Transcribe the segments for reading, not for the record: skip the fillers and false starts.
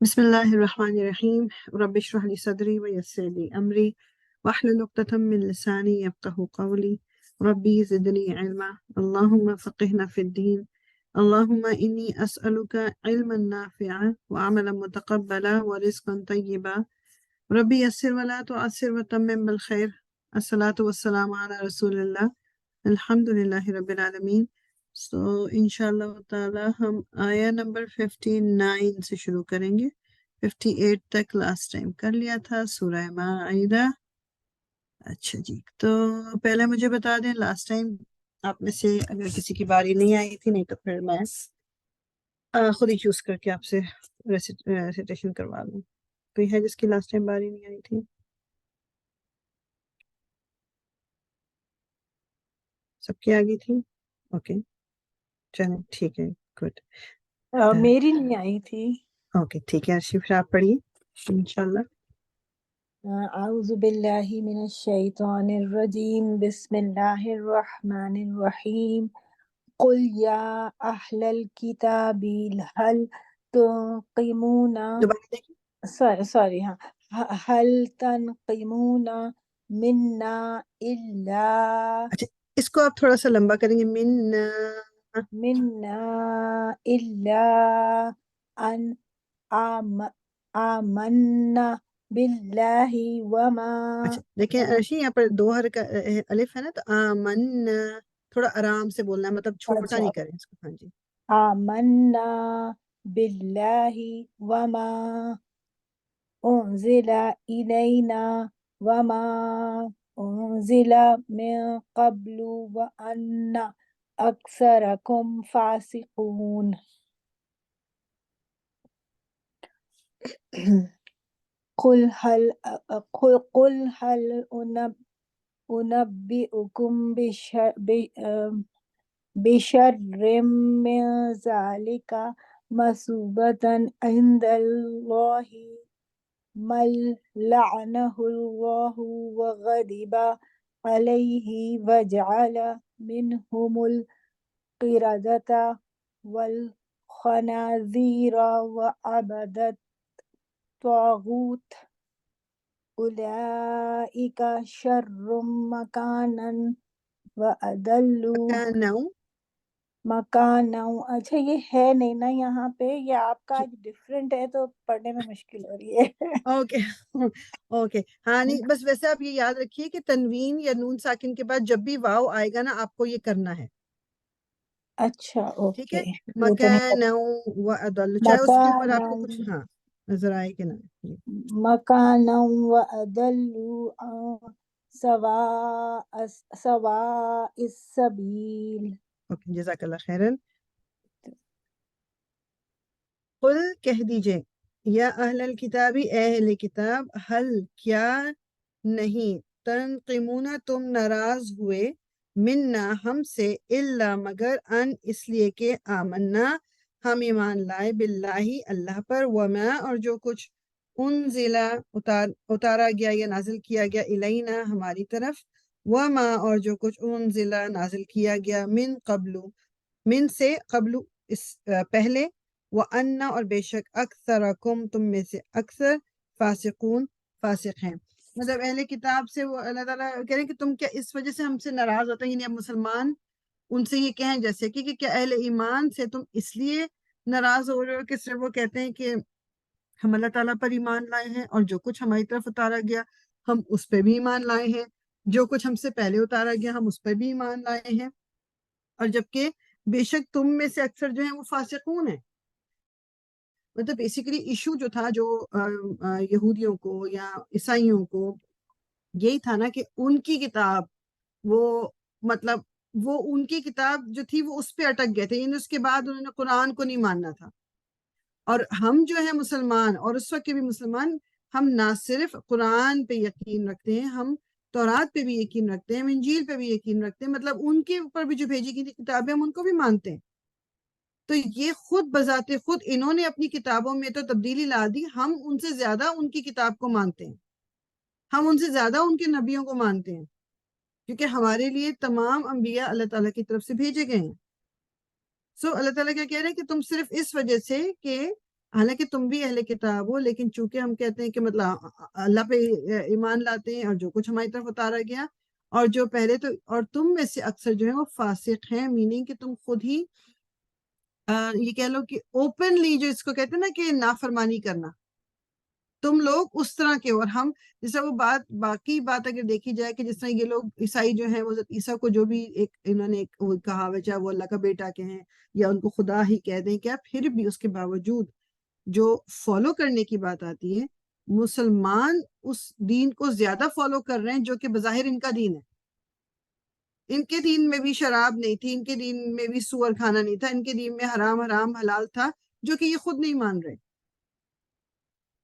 بسم الله الرحمن الرحيم رب اشرح لي صدري ويسر لي أمري واحلل عقدة من لساني يفقه قولي ربي زدني علما اللهم فقهنا في الدين اللهم إني أسألك علما نافعا وعملا متقبلا ورزقا طيبا ربي يسر ولا تعسر وتمم بالخير الصلاة والسلام على رسول الله الحمد لله رب العالمين. سو انشاءاللہ تعالی ہم آیا نمبر 59 سے شروع کریں گے. 58 تک لاسٹ ٹائم کر لیا تھا سورہ مائدہ. اچھا جی، تو پہلے مجھے بتا دیں لاسٹ ٹائم آپ میں سے اگر کسی کی باری نہیں آئی تھی، نہیں تو پھر میں خود ہی چوز کر کے آپ سے ریسیٹیشن کروا لوں. کوئی ہے جس کی لاسٹ ٹائم باری نہیں آئی تھی؟ سب کی آگئی تھی؟ اوکے چلیں ٹھیک ہے، گڈ. میری نہیں آئی تھی. اوکے ٹھیک ہے، ارشی پھر آپ پڑھیے انشاءاللہ. اعوذ باللہ من الشیطان الرجیم، بسم اللہ الرحمن الرحیم. قل یا اہل الکتاب هل تنقمون دوبارہ دیکھیں. سوری هل تنقمون منا الا اچھا اس کو آپ تھوڑا سا لمبا کریں گے. ان آمنا باللہ وما. اچھا دیکھیں ارشی، یہاں پر دو الف ہے نا، تو آمن تھوڑا آرام سے بولنا ہے، مطلب چھوٹا نہیں کریں اس کو. ہاں جی. آمنا باللہ وما انزل الینا وما انزل من قبل وان اکثرکم فاسقون. قل هل انبئکم بشر من ذلك مثوبة عند الله من لعنه الله وغضب عليه وجعل منهم القردة والخنازير وعبد الطاغوت أولئك شر مكانا وأضل مکانا. اچھا یہ ہے نہیں نا یہاں پہ، یہ آپ کا آج ڈفرینٹ ہے تو پڑھنے میں مشکل ہو رہی ہے. اوکے اوکے ہاں نہیں، بس ویسے آپ یہ یاد رکھیے کہ تنوین یا نون ساکن کے بعد جب بھی واو آئے گا نا آپ کو یہ کرنا ہے. اچھا ٹھیک ہے، اوکے. مکانہ و اضل، چاہے اس کے اوپر آپ کو کچھ ہاں نظر آئے کہ نہ. مکانا وأضل سواء السبیل. اوکے جزاک اللہ خیرن. قل کہہ دیجئے، یا اہل الکتابی اے اہل کتاب، حل کیا نہیں، تنقمون تم ناراض ہوئے، منا ہم سے، الا مگر، ان اس لیے کہ آمنا ہم ایمان لائے، باللہ اللہ پر، وما اور جو کچھ انزلا اتارا گیا یا نازل کیا گیا، الینا ہماری طرف، وما اور جو کچھ انزلا نازل کیا گیا، من قبل من سے، قبل اس پہلے، وَأَنَّ اور بے شک، اکثرکم تم میں سے اکثر، فاسقون فاسق ہیں. مطلب اہل کتاب سے وہ اللہ تعالیٰ کہہ رہے ہیں کہ تم کیا اس وجہ سے ہم سے ناراض ہوتے ہیں، یعنی اب مسلمان ان سے یہ کہیں جیسے کہ کیا اہل ایمان سے تم اس لیے ناراض ہو رہے ہو کہ صرف وہ کہتے ہیں کہ ہم اللہ تعالیٰ پر ایمان لائے ہیں اور جو کچھ ہماری طرف اتارا گیا ہم اس پہ بھی ایمان لائے ہیں، جو کچھ ہم سے پہلے اتارا گیا ہم اس پہ بھی ایمان لائے ہیں، اور جبکہ بے شک تم میں سے اکثر جو ہیں وہ فاسقون ہیں. مطلب بیسیکلی ایشو جو تھا جو یہودیوں کو یا عیسائیوں کو یہی تھا نا کہ ان کی کتاب وہ مطلب وہ ان کی کتاب جو تھی وہ اس پہ اٹک گئے تھے، یعنی اس کے بعد انہوں نے قرآن کو نہیں ماننا تھا. اور ہم جو ہیں مسلمان، اور اس وقت کے بھی مسلمان، ہم نہ صرف قرآن پہ یقین رکھتے ہیں، ہم تورات پہ بھی یقین رکھتے ہیں، ہم انجیل پہ بھی یقین رکھتے ہیں، مطلب ان کے اوپر بھی جو بھیجی گئی تھی کتابیں ہم ان کو بھی مانتے ہیں. تو یہ خود بذات خود انہوں نے اپنی کتابوں میں تو تبدیلی لا دی، ہم ان سے زیادہ ان کی کتاب کو مانتے ہیں، ہم ان سے زیادہ ان کے نبیوں کو مانتے ہیں، کیونکہ ہمارے لیے تمام انبیاء اللہ تعالیٰ کی طرف سے بھیجے گئے ہیں. سو اللہ تعالیٰ کیا کہہ رہے ہیں کہ تم صرف اس وجہ سے کہ حالانکہ تم بھی اہل کتاب ہو، لیکن چونکہ ہم کہتے ہیں کہ مطلب اللہ پہ ایمان لاتے ہیں اور جو کچھ ہماری طرف اتارا گیا، اور جو پہلے تو اور تم میں سے اکثر جو ہے وہ فاسق ہیں، میننگ کہ تم خود ہی یہ کہہ لو کہ اوپنلی جو اس کو کہتے ہیں نا کہ نافرمانی کرنا، تم لوگ اس طرح کے. اور ہم جیسا وہ باقی بات اگر دیکھی جائے کہ جس طرح یہ لوگ عیسائی جو ہیں وہ عیسیٰ کو جو بھی ایک انہوں نے ایک وہ کہا ہوا چاہے وہ اللہ کا بیٹا کے ہیں یا ان کو خدا ہی کہہ دیں کیا، پھر بھی اس کے باوجود جو فالو کرنے کی بات آتی ہے، مسلمان اس دین کو زیادہ فالو کر رہے ہیں جو کہ بظاہر ان کا دین ہے. ان کے دین میں بھی شراب نہیں تھی، ان کے دین میں بھی سور کھانا نہیں تھا، ان کے دین میں حرام حرام حلال تھا جو کہ یہ خود نہیں مان رہے.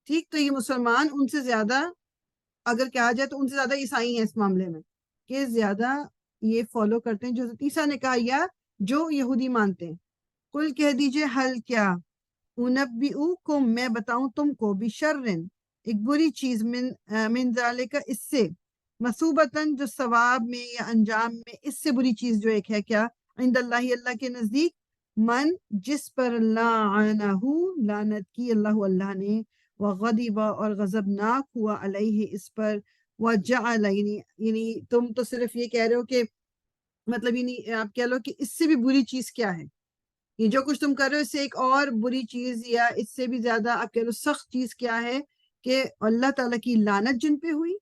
ٹھیک، تو یہ مسلمان ان سے زیادہ اگر کہا جائے تو ان سے زیادہ عیسائی ہیں اس معاملے میں، کہ زیادہ یہ فالو کرتے ہیں جو عیسیٰ نے کہا یا جو یہودی مانتے ہیں. کل کہہ دیجئے حل کیا انبئوکم میں بتاؤں تم کو بشرن ایک بری چیز من ذالک اس سے، مثوبتاً جو ثواب میں یا انجام میں اس سے بری چیز جو ایک ہے کیا، عند اللہ اللہ کے نزدیک، من جس پر لعنہ لعنت کی اللہ نے، وغضب اور غضبناک ہوا علیہ اس پر، وجعل یعنی تم تو صرف یہ کہہ رہے ہو کہ مطلب یعنی آپ کہہ لو کہ اس سے بھی بری چیز کیا ہے، یہ جو کچھ تم کر رہے ہو اس سے ایک اور بری چیز یا اس سے بھی زیادہ آپ کہہ لو سخت چیز کیا ہے کہ اللہ تعالیٰ کی لعنت جن پہ ہوئی،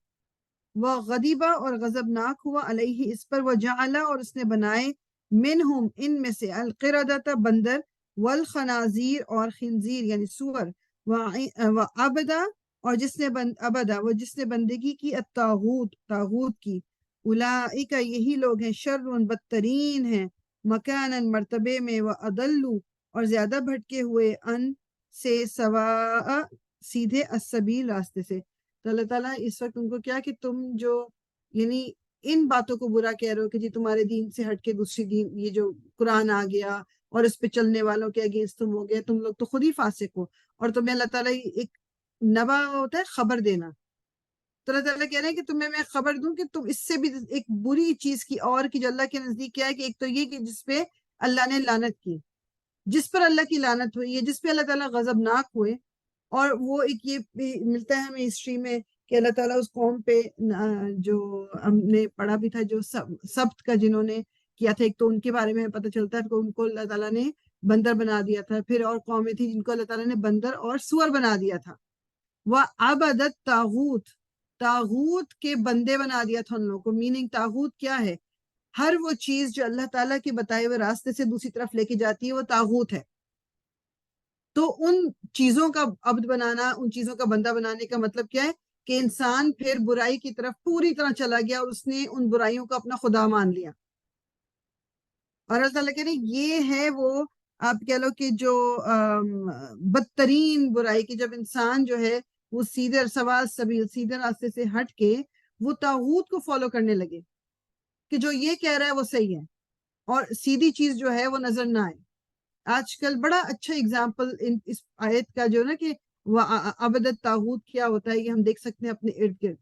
وہ غضبہ اور غضبناک ہوا علیہ اس پر، وہ جعلا اور اس نے بنائے منہم ان میں سے القردۃ بندر، والخنازیر اور خنزیر یعنی سور، وعبدا اور جس نے عبدا وہ جس نے بندگی کی، الطاغوت تاغوت کی، اولئک یہی لوگ ہیں شر بدترین ہیں، مکاناً مرتبے میں، وَأَضَلُّ اور زیادہ بھٹکے ہوئے، ان سے سواء سیدھے، السبیل راستے سے. تو اللہ تعالیٰ اس وقت ان کو کیا کہ تم جو یعنی ان باتوں کو برا کہہ رہے ہو کہ جی تمہارے دین سے ہٹ کے دوسری دین، یہ جو قرآن آ گیا اور اس پہ چلنے والوں کے اگینسٹ تم ہو گئے، تم لوگ تو خود ہی فاسق ہو. اور تمہیں اللہ تعالیٰ ایک نبا ہوتا ہے خبر دینا، تو اللہ تعالیٰ کہہ رہے ہیں کہ تمہیں میں خبر دوں کہ تم اس سے بھی ایک بری چیز کی اور کی جو اللہ کے نزدیک کیا ہے کہ ایک تو یہ کہ جس پہ اللہ نے لعنت کی، جس پر اللہ کی لعنت ہوئی ہے، جس پہ اللہ تعالیٰ غضبناک ہوئے. اور وہ ایک یہ بھی ملتا ہے ہمیں ہسٹری میں کہ اللہ تعالیٰ اس قوم پہ جو ہم نے پڑھا بھی تھا جو سبت کا جنہوں نے کیا تھا، ایک تو ان کے بارے میں پتہ چلتا ہے کہ ان کو اللہ تعالیٰ نے بندر بنا دیا تھا، پھر اور قومیں تھیں جن کو اللہ تعالیٰ نے بندر اور سور بنا دیا تھا. وَعَبَدَتْ تاغوت تاغوت کے بندے بنا دیا تھا ان لوگوں کو. میننگ تاغوت کیا ہے؟ ہر وہ چیز جو اللہ تعالیٰ کے بتائے ہوئے راستے سے دوسری طرف لے کے جاتی ہے وہ تاغوت ہے. تو ان چیزوں کا عبد بنانا، ان چیزوں کا بندہ بنانے کا مطلب کیا ہے کہ انسان پھر برائی کی طرف پوری طرح چلا گیا اور اس نے ان برائیوں کو اپنا خدا مان لیا. اور اللہ تعالیٰ کہہ رہے ہیں یہ ہے وہ آپ کہہ لو کہ جو بدترین برائی کی، جب انسان جو ہے وہ سیدھے سوال سبیل سیدھے راستے سے ہٹ کے وہ طاغوت کو فالو کرنے لگے کہ جو یہ کہہ رہا ہے وہ صحیح ہے اور سیدھی چیز جو ہے وہ نظر نہ آئے. آج کل بڑا اچھا اگزامپل اس آیت کا جو نا کہ عبدت طاغوت کیا ہوتا ہے یہ ہم دیکھ سکتے ہیں اپنے ارد گرد،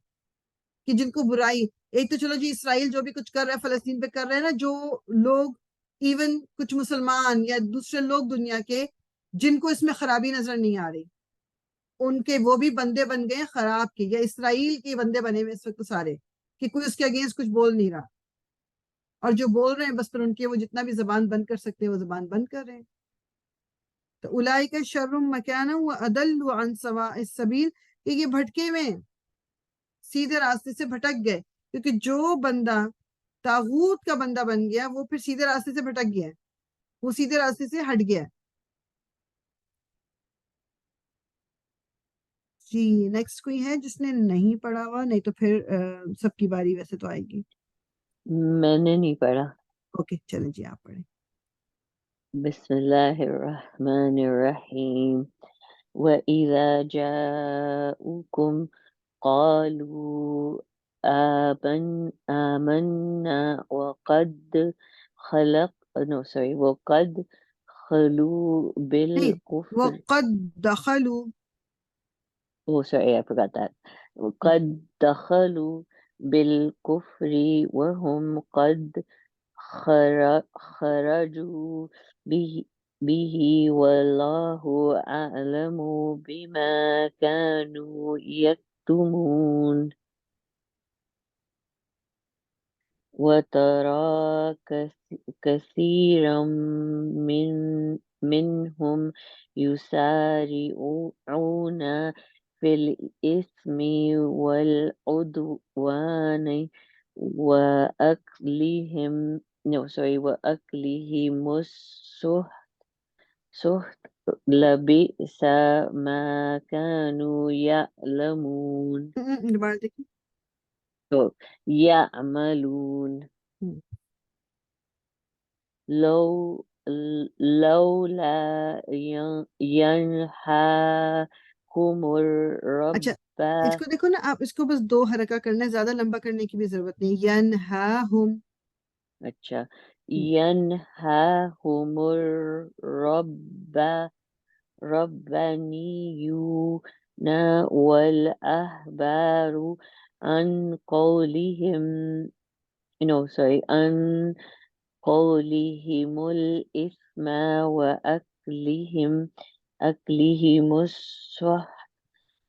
کہ جن کو برائی، ایک تو چلو جی اسرائیل جو بھی کچھ کر رہا ہے فلسطین پہ کر رہے ہیں نا، جو لوگ ایون کچھ مسلمان یا دوسرے لوگ دنیا کے جن کو اس میں خرابی نظر نہیں آ رہی، ان کے وہ بھی بندے بن گئے خراب کے، یا اسرائیل کے بندے بنے ہوئے اس وقت سارے، کہ کوئی اس کے اگینسٹ کچھ بول نہیں رہا، اور جو بول رہے ہیں بس پر ان کے وہ جتنا بھی زبان بند کر سکتے ہیں وہ زبان بند کر رہے ہیں. تو اولئک شر مکانا واضل عن سواء السبیل، کہ یہ بھٹکے میں سیدھے راستے سے بھٹک گئے، کیونکہ جو بندہ طاغوت کا بندہ بن گیا وہ پھر سیدھے راستے سے بھٹک گیا ہے، وہ سیدھے راستے سے ہٹ گیا ہے. جی نیکسٹ کوئی ہے جس نے نہیں پڑھا ہوا؟ نہیں تو پھر سب کی باری ویسے تو آئے گی. میں نے نہیں پڑھا. اوکے چلیں جی آپ پڑھیں. بسم اللہ الرحمن الرحیم. وَإِذَا جَاءُوكُمْ قَالُوا آمَنَّا وَقَدْ خَلُوا نہیں، بِالْكُفْرِ. وقد دخلوا، Oh, sorry, I forgot that. قَدْ دَخَلُوا بِالْكُفْرِ وَهُمْ قَدْ خَرَجُوا بِهِ به والله أعلم بما كانوا يكتمون وترى كثيرا منهم يسارعون في الإثم والعدوان وأكلهم السحت لبئس ما كانوا يعلمون دوبارہ دیکھیں. تو يعملون لولا ينهاكم اچھا الربا اس کو دیکھو نا، آپ اس کو بس 2 حرکہ کرنا ہے، زیادہ لمبا کرنے کی بھی ضرورت نہیں. ینہاہم. اچھا ينهاهم الربانيون والأحبار عن قولهم الإثم وأكلهم السحت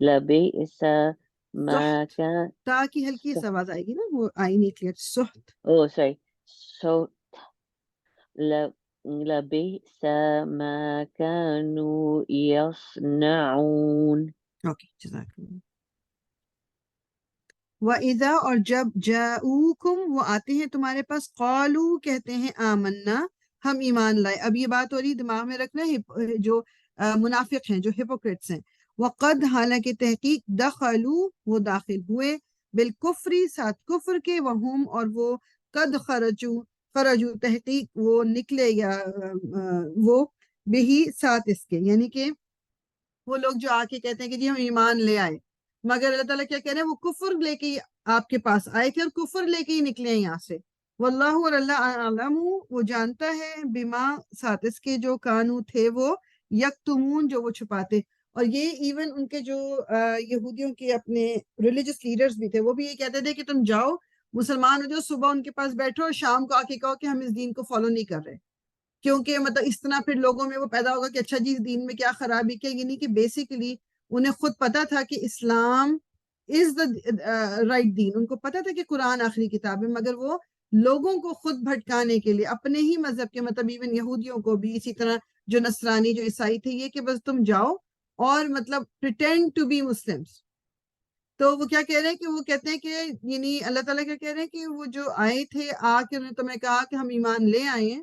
لبئس ما سحت، كان تا کی ہلکی سی آواز آئے گی نا، وہ آئی نہیں کلیئر. سحت. لبئس ما كانوا يصنعون. اوکے جزاک اللہ. وَإِذَا اور جب جاؤکم وہ آتے ہیں تمہارے پاس، قالو کہتے ہیں آمنا ہم ایمان لائے. اب یہ بات ہو رہی دماغ میں رکھنا ہے جو منافق ہیں، جو ہپوکریٹس ہیں. وقد حالانکہ تحقیق دخلوا وہ داخل ہوئے، بالکفری ساتھ کفر کے، وہم اور وہ قد خرجو تحقیق وہ نکلے یا وہ بہی ساتھ اس کے، یعنی کہ وہ لوگ جو آ کے کہتے ہیں کہ جی ہم ایمان لے آئے، مگر اللہ تعالیٰ کیا کہہ رہے ہیں، وہ کفر لے کے آپ کے پاس آئے تھے اور کفر لے کے ہی نکلے ہیں یہاں سے. واللہ اور اللہ عالم وہ جانتا ہے، بما ساتھ اس کے جو کانو تھے وہ یکتمون جو وہ چھپاتے. اور یہ ایون ان کے جو یہودیوں کے اپنے ریلیجس لیڈرز بھی تھے، وہ بھی یہ کہتے تھے کہ تم جاؤ مسلمان ہو جاؤ، صبح ان کے پاس بیٹھو اور شام کو آ کے کہو کہ ہم اس دین کو فالو نہیں کر رہے، کیونکہ مطلب اس طرح پھر لوگوں میں وہ پیدا ہوگا کہ اچھا جی اس دین میں کیا خرابی کیا. یعنی کہ بیسیکلی انہیں خود پتا تھا کہ اسلام از دا رائٹ دین، ان کو پتا تھا کہ قرآن آخری کتاب ہے، مگر وہ لوگوں کو خود بھٹکانے کے لیے اپنے ہی مذہب کے، مطلب ایون یہودیوں کو بھی، اسی طرح جو نصرانی جو عیسائی تھے، یہ کہ بس تم جاؤ اور مطلب پریٹینڈ ٹو بی مسلمس. تو وہ کیا کہہ رہے ہیں کہ وہ کہتے ہیں کہ یعنی اللہ تعالیٰ کیا کہہ رہے ہیں کہ وہ جو آئے تھے آ کے انہوں نے تمہیں کہا کہ ہم ایمان لے آئے ہیں،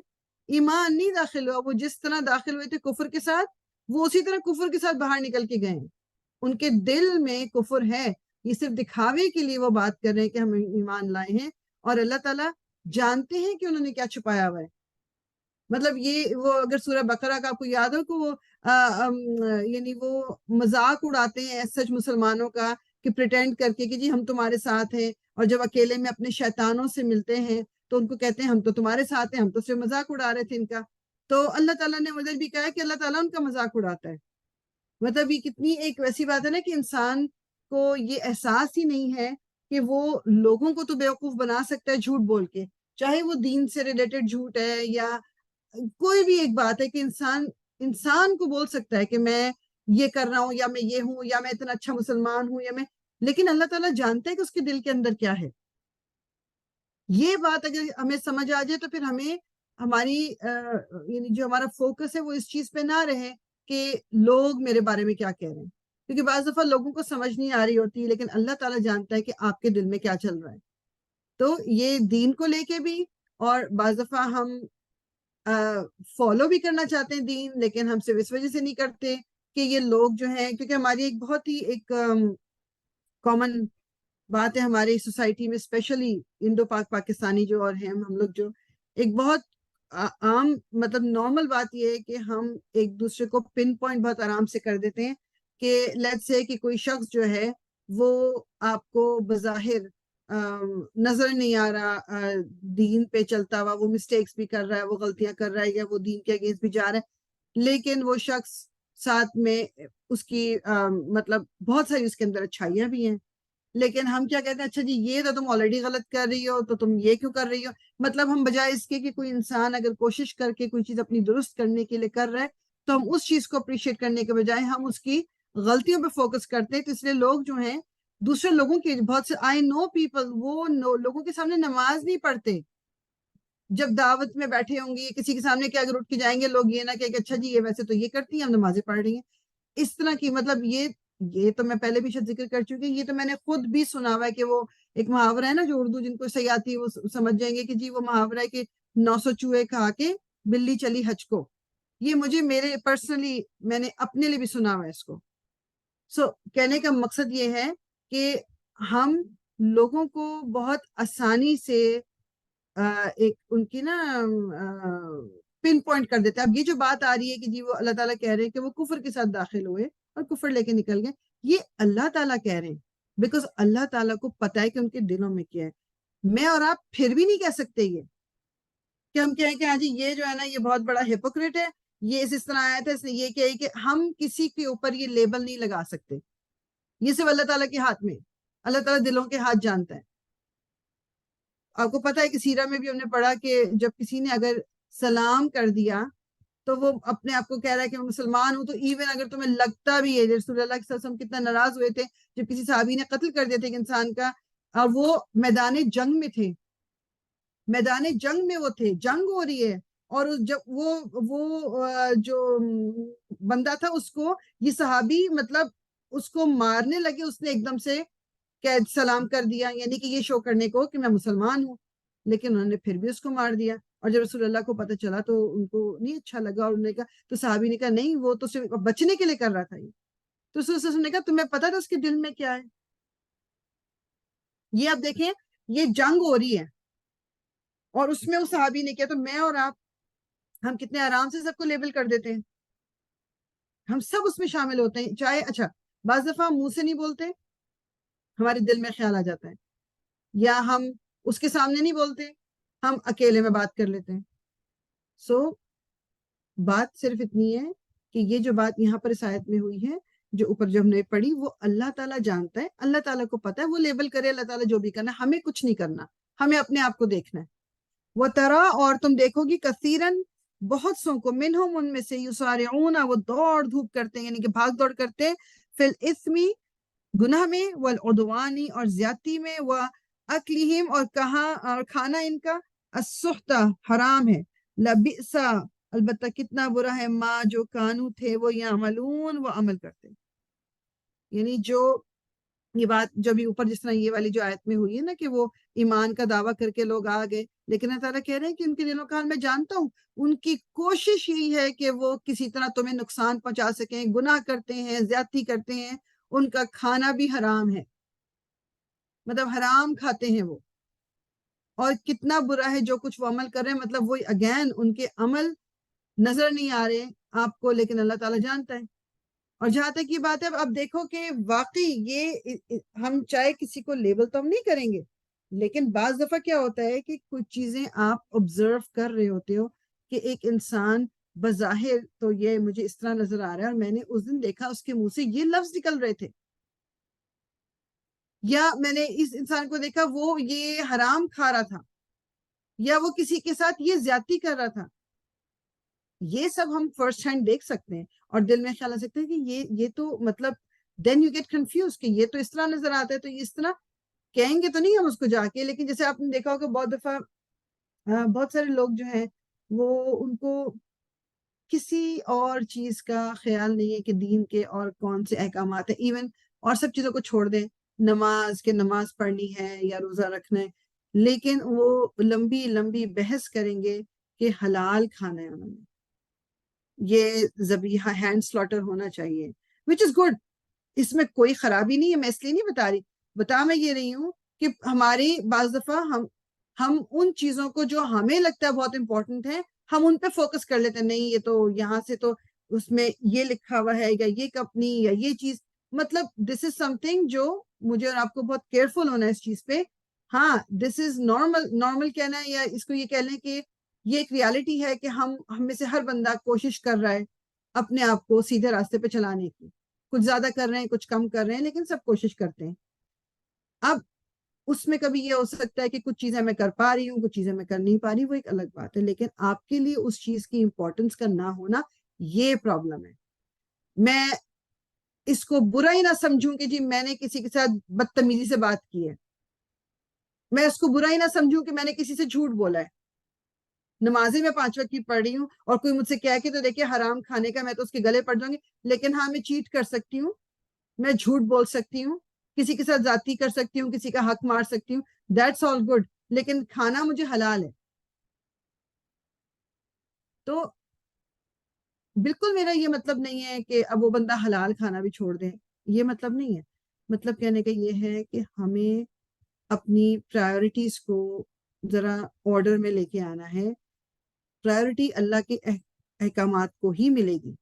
ایمان نہیں داخل ہوا. وہ جس طرح داخل ہوئے تھے کفر کے ساتھ، وہ اسی طرح کفر کے ساتھ باہر نکل کے گئے ہیں. ان کے دل میں کفر ہے، یہ صرف دکھاوے کے لیے وہ بات کر رہے ہیں کہ ہم ایمان لائے ہیں، اور اللہ تعالیٰ جانتے ہیں کہ انہوں نے کیا چھپایا ہوا ہے. مطلب یہ وہ اگر سورہ بقرہ کا آپ کو یاد ہو کہ وہ یعنی وہ مذاق اڑاتے ہیں سچ مسلمانوں کا کہ پریٹینڈ کر کے کہ جی ہم تمہارے ساتھ ہیں، اور جب اکیلے میں اپنے شیطانوں سے ملتے ہیں تو ان کو کہتے ہیں ہم تو تمہارے ساتھ ہیں، ہم تو صرف مذاق اڑا رہے تھے ان کا. تو اللہ تعالیٰ نے ادھر بھی کہا ہے کہ اللہ تعالیٰ ان کا مذاق اڑاتا ہے. مطلب یہ کتنی ایک ویسی بات ہے نا کہ انسان کو یہ احساس ہی نہیں ہے کہ وہ لوگوں کو تو بیوقوف بنا سکتا ہے جھوٹ بول کے، چاہے وہ دین سے ریلیٹڈ جھوٹ ہے یا کوئی بھی ایک بات ہے کہ انسان کو بول سکتا ہے کہ میں یہ کر رہا ہوں یا میں یہ ہوں یا میں اتنا اچھا مسلمان ہوں یا میں، لیکن اللہ تعالیٰ جانتا ہے کہ اس کے دل کے اندر کیا ہے. یہ بات اگر ہمیں سمجھ آ جائے تو پھر ہمیں ہماری یعنی جو ہمارا فوکس ہے وہ اس چیز پہ نہ رہے کہ لوگ میرے بارے میں کیا کہہ رہے ہیں، کیونکہ بعض دفعہ لوگوں کو سمجھ نہیں آ رہی ہوتی، لیکن اللہ تعالیٰ جانتا ہے کہ آپ کے دل میں کیا چل رہا ہے. تو یہ دین کو لے کے بھی، اور بعض دفعہ ہم فالو بھی کرنا چاہتے ہیں دین، لیکن ہم صرف اس وجہ سے نہیں کرتے کہ یہ لوگ جو ہیں، کیونکہ ہماری ایک بہت ہی ایک کامن بات ہے ہماری سوسائٹی میں، اسپیشلی انڈو پاکستانی جو اور ہیں ہم لوگ، جو ایک بہت عام مطلب نارمل بات یہ ہے کہ ہم ایک دوسرے کو پن پوائنٹ بہت آرام سے کر دیتے ہیں کہ لیٹس سے کہ کوئی شخص جو ہے وہ آپ کو بظاہر نظر نہیں آ رہا دین پہ چلتا ہوا، وہ مسٹیکس بھی کر رہا ہے، وہ غلطیاں کر رہا ہے، یا وہ دین کے اگینسٹ بھی جا رہا ہے، لیکن وہ شخص ساتھ میں اس کی مطلب بہت ساری اس کے اندر اچھائیاں بھی ہیں، لیکن ہم کیا کہتے ہیں، اچھا جی یہ تو تم آلریڈی غلط کر رہی ہو تو تم یہ کیوں کر رہی ہو. مطلب ہم بجائے اس کے کہ کوئی انسان اگر کوشش کر کے کوئی چیز اپنی درست کرنے کے لیے کر رہا ہے تو ہم اس چیز کو اپریشیٹ کرنے کے بجائے ہم اس کی غلطیوں پہ فوکس کرتے ہیں. تو اس لیے لوگ جو ہیں دوسرے لوگوں کے بہت سے آئی نو پیپل وہ لوگوں کے سامنے نماز نہیں پڑھتے. جب دعوت میں بیٹھے ہوں گے کسی کے سامنے کیا اگر اٹھ کے جائیں گے لوگ یہ نہ کہ اچھا جی یہ ویسے تو یہ کرتی ہیں ہم نمازیں پڑھ رہی ہیں. اس طرح کی مطلب یہ تو میں پہلے بھی شاید ذکر کر چکی. یہ تو میں نے خود بھی سنا ہوا ہے کہ وہ ایک محاورہ ہے نا جو اردو جن کو صحیح آتی ہے وہ سمجھ جائیں گے کہ جی وہ محاورہ ہے کہ 900 چوہے کھا کے بلی چلی حج کو. یہ مجھے میرے پرسنلی میں نے اپنے لیے بھی سنا ہوا ہے اس کو. سو کہنے کا مقصد یہ ہے کہ ہم لوگوں کو بہت آسانی سے ایک ان کی نا پن پوائنٹ کر دیتے ہیں. اب یہ جو بات آ رہی ہے کہ جی وہ اللہ تعالیٰ کہہ رہے ہیں کہ وہ کفر کے ساتھ داخل ہوئے اور کفر لے کے نکل گئے، یہ اللہ تعالیٰ کہہ رہے ہیں بیکاز اللہ تعالیٰ کو پتہ ہے کہ ان کے دلوں میں کیا ہے. میں اور آپ پھر بھی نہیں کہہ سکتے یہ کہ ہم کہیں کہ ہاں جی یہ جو ہے نا یہ بہت بڑا ہپوکریٹ ہے، یہ اس طرح آیا تھا اس نے یہ کہا کہ ہم کسی کے اوپر یہ لیبل نہیں لگا سکتے. یہ صرف اللہ تعالیٰ کے ہاتھ میں. اللہ تعالیٰ دلوں کے ہاتھ جانتا ہے. آپ کو پتا ہے کہ سیرہ میں بھی ہم نے پڑھا کہ جب کسی نے اگر سلام کر دیا تو وہ اپنے آپ کو کہہ رہا ہے کہ میں مسلمان ہوں. تو ایون اگر تمہیں لگتا بھی ہے رسول اللہ صلی اللہ علیہ وسلم کتنا ناراض ہوئے تھے جب کسی صحابی نے قتل کر دیا تھا ایک انسان کا اور وہ میدان جنگ میں تھے، میدان جنگ میں وہ تھے، جنگ ہو رہی ہے اور جب وہ جو بندہ تھا اس کو یہ صحابی مطلب اس کو مارنے لگے، اس نے ایک دم سے سلام کر دیا یعنی کہ یہ شو کرنے کو کہ میں مسلمان ہوں، لیکن انہوں نے پھر بھی اس کو مار دیا. اور جب رسول اللہ کو پتہ چلا تو ان کو نہیں اچھا لگا اور انہوں نے کہا تو صحابی نے کہا نہیں وہ تو صرف بچنے کے لیے کر رہا تھا. یہ تو رسول اللہ نے کہا تمہیں پتا تھا اس کے دل میں کیا ہے. یہ آپ دیکھیں یہ جنگ ہو رہی ہے اور اس میں اس صحابی نے کیا. تو میں اور آپ ہم کتنے آرام سے سب کو لیبل کر دیتے ہیں، ہم سب اس میں شامل ہوتے ہیں. چاہے اچھا بعض دفعہ منہ سے نہیں بولتے، ہمارے دل میں خیال آ جاتا ہے، یا ہم اس کے سامنے نہیں بولتے، ہم اکیلے میں بات کر لیتے ہیں. سو بات صرف اتنی ہے کہ یہ جو بات یہاں پر اس آیت میں ہوئی ہے جو اوپر جو ہم نے پڑھی وہ اللہ تعالیٰ جانتا ہے، اللہ تعالیٰ کو پتا ہے، وہ لیبل کرے اللہ تعالیٰ جو بھی کرنا، ہمیں کچھ نہیں کرنا، ہمیں اپنے آپ کو دیکھنا ہے. وہ ترا اور تم دیکھو گی کثیرن بہت سو کو منہم ان میں سے یسارعون وہ دوڑ دھوپ کرتے ہیں یعنی کہ بھاگ دوڑ کرتے ہیں فی الاثم گناہ میں والعدوانی اور زیادتی میں واکلہم اور کہاں اور کھانا ان کا السحت حرام ہے لبئسا البتہ کتنا برا ہے ما جو کانو تھے وہ یعملون وہ عمل کرتے. یعنی جو یہ بات جو بھی اوپر جس طرح یہ والی جو آیت میں ہوئی ہے نا کہ وہ ایمان کا دعویٰ کر کے لوگ آ گئے لیکن اللہ تعالیٰ کہہ رہے ہیں کہ ان کے دلوں کا حال میں جانتا ہوں، ان کی کوشش یہی ہے کہ وہ کسی طرح تمہیں نقصان پہنچا سکیں، گناہ کرتے ہیں، زیادتی کرتے ہیں، ان کا کھانا بھی حرام ہے مطلب حرام کھاتے ہیں وہ، اور کتنا برا ہے جو کچھ وہ عمل کر رہے ہیں. مطلب وہ اگین ان کے عمل نظر نہیں آ رہے آپ کو لیکن اللہ تعالیٰ جانتا ہے. اور جہاں تک یہ بات ہے اب دیکھو کہ واقعی یہ ہم چاہے کسی کو لیبل تو ہم نہیں کریں گے لیکن بعض دفعہ کیا ہوتا ہے کہ کچھ چیزیں آپ آبزرو کر رہے ہوتے ہو کہ ایک انسان بظاہر تو یہ مجھے اس طرح نظر آ رہا ہے اور میں نے اس دن دیکھا اس کے منہ سے یہ لفظ نکل رہے تھے، یا میں نے اس انسان کو دیکھا وہ یہ حرام کھا رہا تھا، یا وہ کسی کے ساتھ یہ زیادتی کر رہا تھا. یہ سب ہم فرسٹ ہینڈ دیکھ سکتے ہیں اور دل میں خیال آ سکتے ہیں کہ یہ تو مطلب دین یو گیٹ کنفیوز کہ یہ تو اس طرح نظر آتا ہے تو یہ اس طرح کہیں گے تو نہیں ہم اس کو جا کے. لیکن جیسے آپ نے دیکھا ہوگا بہت دفعہ بہت سارے لوگ جو ہیں وہ ان کو کسی اور چیز کا خیال نہیں ہے کہ دین کے اور کون سے احکامات ہیں، ایون اور سب چیزوں کو چھوڑ دیں، نماز پڑھنی ہے یا روزہ رکھنا ہے لیکن وہ لمبی لمبی بحث کریں گے کہ حلال کھانا ہے انہوں نے، یہ ذبیحہ ہینڈ سلاٹر ہونا چاہیے which is good، اس میں کوئی خرابی نہیں ہے. میں اس لیے نہیں بتا رہی، میں یہ رہی ہوں کہ ہماری بعض دفعہ ہم ان چیزوں کو جو ہمیں لگتا ہے بہت امپورٹنٹ ہے ہم ان پہ فوکس کر لیتے ہیں. نہیں یہ تو یہاں سے تو اس میں یہ لکھا ہوا ہے یا یہ کمپنی یا یہ چیز، مطلب دس از سم تھنگ جو مجھے اور آپ کو بہت کیئرفل ہونا ہے اس چیز پہ. ہاں دس از نارمل کہنا ہے یا اس کو یہ کہہ لیں کہ یہ ایک ریالٹی ہے کہ ہم میں سے ہر بندہ کوشش کر رہا ہے اپنے آپ کو سیدھے راستے پہ چلانے کی، کچھ زیادہ کر رہے ہیں کچھ کم کر رہے ہیں لیکن سب کوشش کرتے ہیں. اب اس میں کبھی یہ ہو سکتا ہے کہ کچھ چیزیں میں کر پا رہی ہوں، کچھ چیزیں میں کر نہیں پا رہی، وہ ایک الگ بات ہے، لیکن آپ کے لیے اس چیز کی امپورٹنس کا نہ ہونا یہ پرابلم ہے۔ میں اس کو برا ہی نہ سمجھوں کہ جی میں نے کسی کے ساتھ بدتمیزی سے بات کی ہے، میں اس کو برا ہی نہ سمجھوں کہ میں نے کسی سے جھوٹ بولا ہے۔ نمازیں میں 5 وقت کی پڑھ رہی ہوں اور کوئی مجھ سے کہہ کے تو دیکھے حرام کھانے کا، میں تو اس کے گلے پڑ جاؤں گی، لیکن ہاں میں چیٹ کر سکتی ہوں، میں جھوٹ بول سکتی ہوں، کسی کے ساتھ زیادتی کر سکتی ہوں، کسی کا حق مار سکتی ہوں، دیٹس آل گڈ، لیکن کھانا مجھے حلال ہے۔ تو بالکل میرا یہ مطلب نہیں ہے کہ اب وہ بندہ حلال کھانا بھی چھوڑ دے، یہ مطلب نہیں ہے۔ مطلب کہنے کا یہ ہے کہ ہمیں اپنی پرائیورٹیز کو ذرا آرڈر میں لے کے آنا ہے۔ پرائیورٹی اللہ کے احکامات کو ہی ملے گی،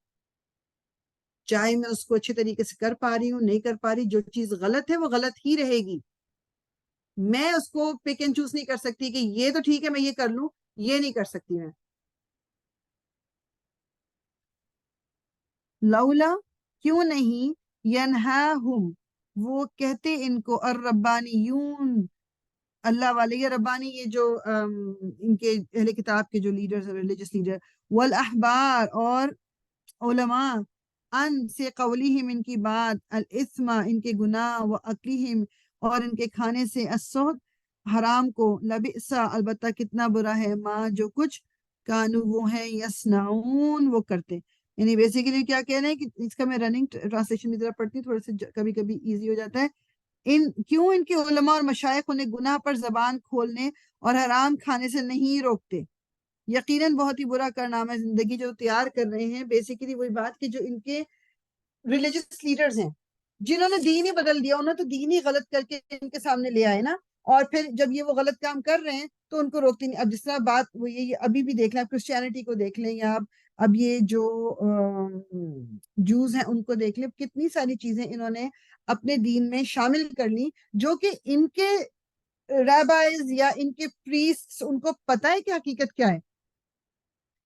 چاہے میں اس کو اچھے طریقے سے کر پا رہی ہوں نہیں کر پا رہی، جو چیز غلط ہے وہ غلط ہی رہے گی۔ میں اس کو پک اینڈ چوز نہیں کر سکتی کہ یہ تو ٹھیک ہے میں یہ کر لوں، یہ نہیں کر سکتی میں۔ لولا کیوں نہیں، ینہاہم وہ کہتے ان کو، الربانیون اللہ والے، یہ ربانی یہ جو ان کے اہل کتاب کے جو لیڈرز ریلیجس لیڈر، والاحبار اور علماء، ان سے قولہم ان کی بات، الاثم ان کے گناہ، واکلہم اور ان کے کھانے سے، السحت حرام کو، لبئس البتہ کتنا برا ہے، ما جو کچھ، کانو وہ ہیں، یصنعون وہ کرتے۔ یعنی بیسیکلی کیا کہہ رہے ہیں کہ اس کا میں رننگ ٹرانسلیشن بھی ذرا پڑھتی ہوں، تھوڑا سا کبھی کبھی ایزی ہو جاتا ہے۔ کیوں ان کے علماء اور مشائخ انہیں گناہ پر زبان کھولنے اور حرام کھانے سے نہیں روکتے؟ یقیناً بہت ہی برا کارنامہ زندگی جو تیار کر رہے ہیں، بیسیکلی وہی بات کہ جو ان کے ریلیجس لیڈرز ہیں، جنہوں نے دین ہی بدل دیا، انہوں نے تو دین ہی غلط کر کے ان کے سامنے لے آئے نا، اور پھر جب یہ وہ غلط کام کر رہے ہیں تو ان کو روکتی نہیں۔ اب جس طرح بات وہ یہ ابھی بھی دیکھ لیں، کرسچینٹی کو دیکھ لیں، یا اب یہ جو جوز ہیں ان کو دیکھ لیں، کتنی ساری چیزیں انہوں نے اپنے دین میں شامل کر لی، جو کہ ان کے ریبائز یا ان کے پریسٹ ان کو پتہ ہے کہ حقیقت کیا ہے،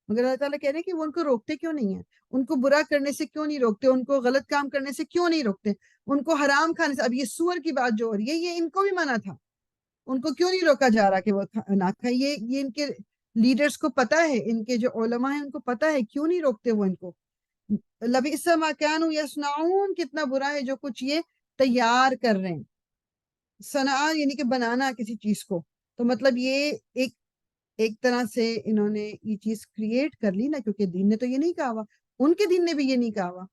مگر اللہ تعالیٰ کہہ رہے ہیں کہ وہ ان کو روکتے کیوں نہیں ہیں، ان کو برا کرنے سے کیوں نہیں روکتے، ان کو غلط کام کرنے سے کیوں نہیں روکتے، ان کو حرام کھانے سے۔ اب یہ سور کی بات جو ہو رہی ہے یہ ان کو بھی منع تھا، ان کو کیوں نہیں روکا جا رہا کہ وہ نہ کھائیں؟ یہ ان کے لیڈرز کو پتہ ہے، ان کے جو علماء ہیں ان کو پتہ ہے، کیوں نہیں روکتے وہ ان کو؟ لبئس ما کانوا یصنعون کتنا برا ہے جو کچھ یہ تیار کر رہے ہیں۔ صنع یعنی کہ بنانا کسی چیز کو، تو مطلب یہ ایک طرح سے انہوں نے یہ چیز کریٹ کر لی نا، کیونکہ دین نے تو یہ نہیں کہا ہوا، ان کے دین نے بھی یہ نہیں کہا ہوا،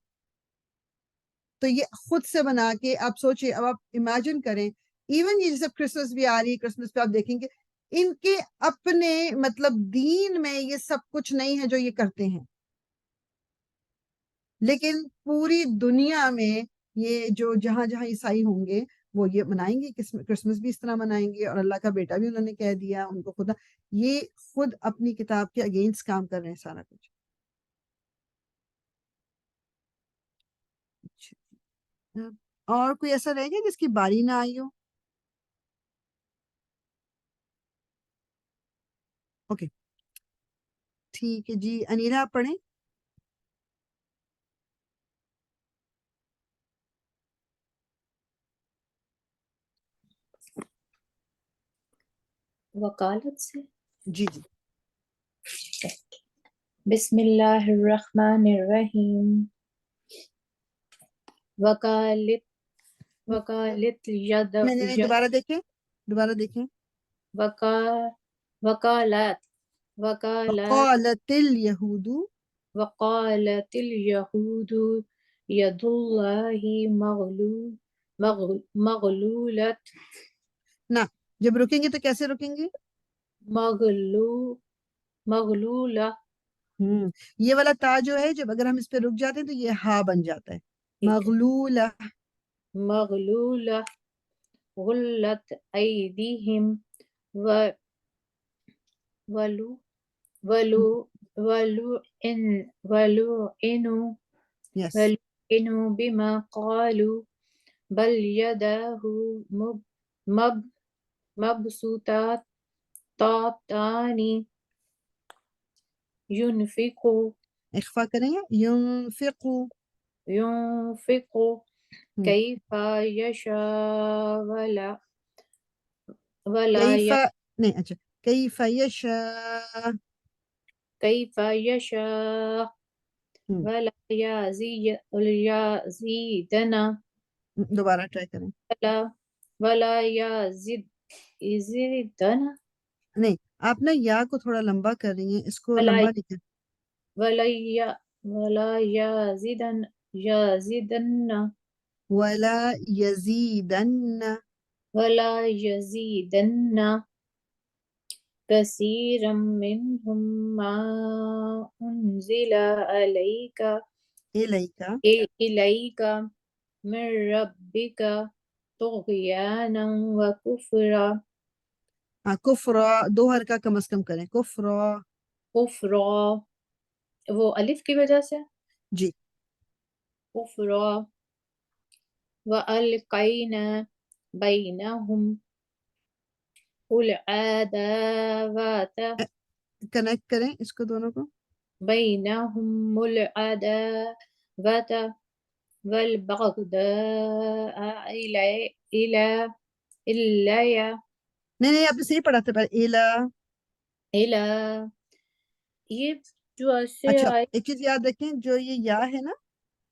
تو یہ خود سے بنا کے آپ سوچیں۔ اب آپ امیجن کریں، ایون یہ جیسے کرسمس بھی آ رہی ہے، کرسمس پہ آپ دیکھیں گے ان کے اپنے مطلب دین میں یہ سب کچھ نہیں ہے جو یہ کرتے ہیں، لیکن پوری دنیا میں یہ جو جہاں جہاں عیسائی ہوں گے وہ یہ منائیں گے، کرسمس بھی اس طرح منائیں گے، اور اللہ کا بیٹا بھی انہوں نے کہہ دیا ان کو خدا، یہ خود اپنی کتاب کے اگینسٹ کام کر رہے ہیں سارا کچھ۔ اور کوئی ایسا رہ گیا جس کی باری نہ آئی ہو؟ اوکے ٹھیک ہے جی، انیلا آپ پڑھیں۔ وکالت سے جی جی بسم اللہ الرحمن الرحیم۔ وکالت میں دوبارہ دیکھیں وکالت وقالت الیہود وقالت الیہود ید اللہ مغلولت نہ، جب رکیں گے تو کیسے رکیں گے؟ مغلولہ یہ والا تا جو ہے جب اگر ہم اس پہ رک جاتے ہیں تو یہ ہا بن جاتا ہے، مغلولہ۔ مغلولہ غلت ایدیہم ولعنوا بما قالوا بل یداہ مبسوطتان ينفق اخفا کریں گے، ينفق كيف يشاء ولا کیف نہیں اچھا کیف یشاء كيف يشاء ولا يزيدن دوبارہ ٹرائی کریں ولا يزيدن نہیں آپ نا یا کو تھوڑا لمبا کر رہی ہیں اس کو ولا لمبا نہیں کر ولا يزيدن ولا یزیدن ولا يزيدن كثيرا منهم ما أنزل إليك من ربك طغيانا وكفرا ہاں کفرا دو حرکہ کم از کم کریں کفرا وہ الف کی وجہ سے جی کفرا وألقينا بينهم العداوة کنیکٹ کریں اس کو دونوں کو بينهم العداوة والبغضاء نہیں آپ نے صحیح پڑھا تھا پہلے إلى یہ جو ایسے اچھا آئے ایک چیز یاد رکھیں جو یہ یا ہے نا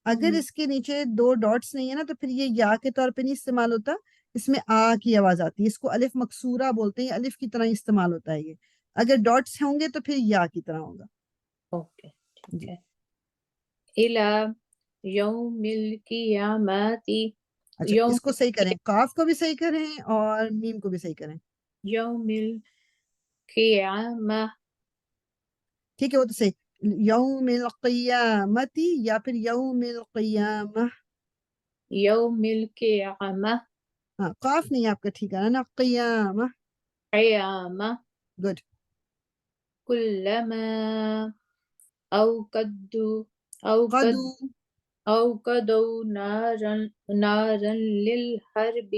اگر اس کے نیچے دو ڈاٹس نہیں ہے نا تو پھر یہ یا کے طور پہ نہیں استعمال ہوتا اس میں آ کی آواز آتی ہے اس کو الف مکسورہ بولتے ہیں الف کی طرح استعمال ہوتا ہے یہ اگر ڈاٹس ہوں گے تو پھر یا کی طرح ہوگا اوکے ٹھیک ہے إلى يوم القيامة اچھا اس کو صحیح کریں قاف کو بھی صحیح کریں اور میم کو بھی صحیح کریں يوم القيامة ٹھیک ہے وہ تو صحیح یوم القیامتی یا پھر یوم القیامہ يوم القيامة ہاں قاف نہیں آپ کا ٹھیک ہے نا قیامہ قيامة گڈ كلما أوقدوا قدو أوقدوا نارا للحرب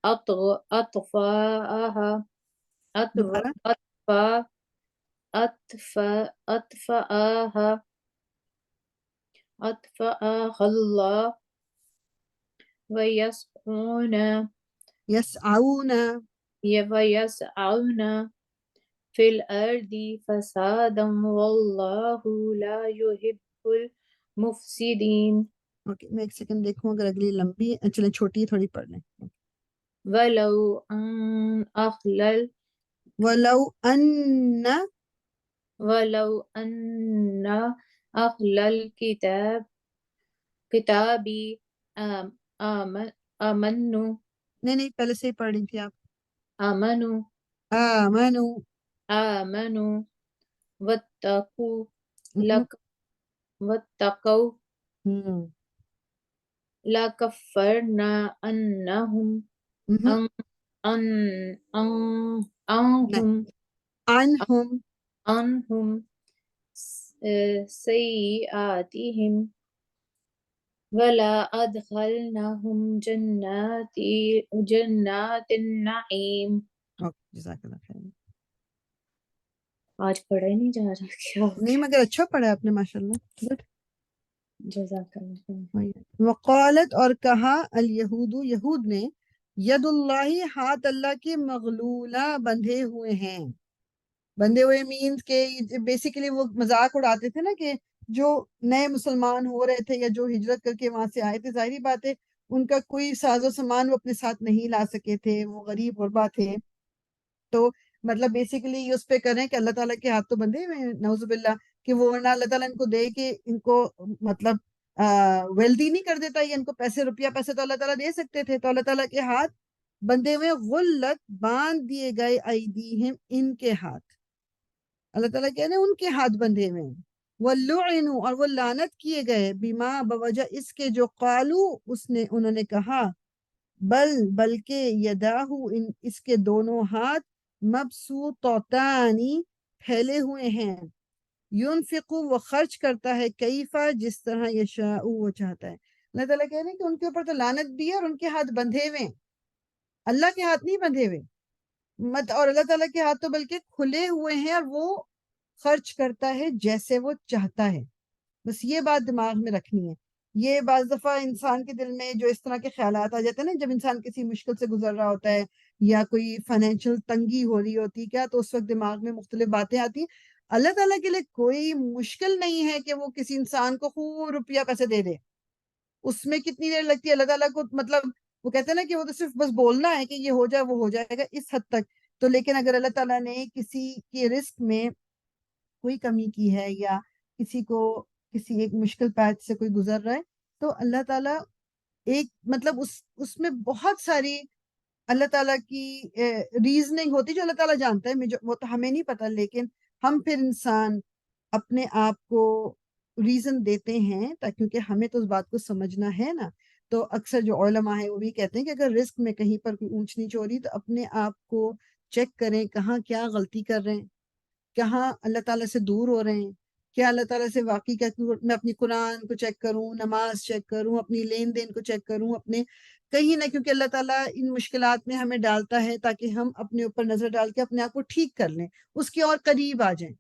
أطفأها دوبارہ أطفأها الله ويسعون في الأرض فسادا والله لا يحب المفسدين اوکے میں ایک سیکنڈ دیکھوں اگر اگلی لمبی ہے چلیں چھوٹی تھوڑی پڑھ لیں ولو أن أهل الكتاب آمنوا نہیں پہلے سے ہی پڑھ رہی تھی آپ آمنوا واتقوا لكفرنا عنهم سيئاتهم ولا أدخلناهم جنات النعيم جزاک اللہ خیر آج پڑھا ہی نہیں جا رہا کیا نہیں مگر اچھا پڑھا آپ نے ماشاءاللہ گڈ جزاک اللہ وقالت اور کہا الیہود یہود نے ید اللہ ہاتھ اللہ کے مغلولہ بندھے ہوئے ہیں بندھے ہوئے مینز کہ بیسیکلی وہ مذاق اڑاتے تھے نا کہ جو نئے مسلمان ہو رہے تھے یا جو ہجرت کر کے وہاں سے آئے تھے ظاہری بات ہے ان کا کوئی ساز و سامان وہ اپنے ساتھ نہیں لا سکے تھے وہ غریب غربا تھے تو مطلب بیسیکلی یہ اس پہ کریں کہ اللہ تعالیٰ کے ہاتھ تو بندھے ہوئے ہیں نعوذ باللہ کہ وہ ورنہ اللہ تعالیٰ ان کو دے کہ ان کو مطلب ویلدی نہیں کر دیتا یا ان کو پیسے تو اللہ تعالیٰ دے سکتے تھے تو اللہ تعالیٰ کے ہاتھ بندھے ہوئے غلت باندھ دیے گئے ایدیہم ان کے ہاتھ اللہ تعالیٰ کہہ رہے ہیں ان کے ہاتھ بندھے ہوئے ہیں وَلُعِنُوا اور وہ لعنت کیے گئے بما بوجہ اس کے جو قالو انہوں نے کہا بلکہ یداہو اس کے دونوں ہاتھ مبسوطتانی پھیلے ہوئے ہیں ينفقو وہ خرچ کرتا ہے کیفا جس طرح یشاء وہ چاہتا ہے اللہ تعالیٰ کہہ رہے ہیں کہ ان کے اوپر تو لعنت بھی ہے اور ان کے ہاتھ بندھے ہوئے ہیں اللہ کے ہاتھ نہیں بندھے ہوئے اور اللہ تعالیٰ کے ہاتھ تو بلکہ کھلے ہوئے ہیں اور وہ خرچ کرتا ہے جیسے وہ چاہتا ہے بس یہ بات دماغ میں رکھنی ہے یہ بعض دفعہ انسان کے دل میں جو اس طرح کے خیالات آ جاتے ہیں نا، جب انسان کسی مشکل سے گزر رہا ہوتا ہے یا کوئی فائنینشیل تنگی ہو رہی ہوتی کیا، تو اس وقت دماغ میں مختلف باتیں آتی ہیں. اللہ تعالیٰ کے لیے کوئی مشکل نہیں ہے کہ وہ کسی انسان کو خوب روپیہ پیسے دے دے. اس میں کتنی دیر لگتی ہے اللہ تعالیٰ کو، مطلب وہ کہتے ہیں نا کہ وہ تو صرف بس بولنا ہے کہ یہ ہو جائے وہ ہو جائے گا، اس حد تک. تو لیکن اگر اللہ تعالیٰ نے کسی کے رزق میں کوئی کمی کی ہے یا کسی کو کسی ایک مشکل پیچ سے کوئی گزر رہا ہے، تو اللہ تعالیٰ ایک مطلب اس میں بہت ساری اللہ تعالیٰ کی ریزننگ ہوتی جو اللہ تعالیٰ جانتا ہے، وہ تو ہمیں نہیں پتا، لیکن ہم پھر انسان اپنے آپ کو ریزن دیتے ہیں کیونکہ ہمیں تو اس بات کو سمجھنا ہے نا. تو اکثر جو علماء ہیں وہ بھی کہتے ہیں کہ اگر رزق میں کہیں پر کوئی اونچ نیچ ہو رہی تو اپنے آپ کو چیک کریں کہاں کیا غلطی کر رہے ہیں، کہاں اللہ تعالیٰ سے دور ہو رہے ہیں، کیا اللہ تعالیٰ سے واقعی میں اپنی قرآن کو چیک کروں، نماز چیک کروں، اپنی لین دین کو چیک کروں، اپنے کہیں نہ، کیونکہ اللہ تعالیٰ ان مشکلات میں ہمیں ڈالتا ہے تاکہ ہم اپنے اوپر نظر ڈال کے اپنے آپ کو ٹھیک کر لیں، اس کے اور قریب آ جائیں.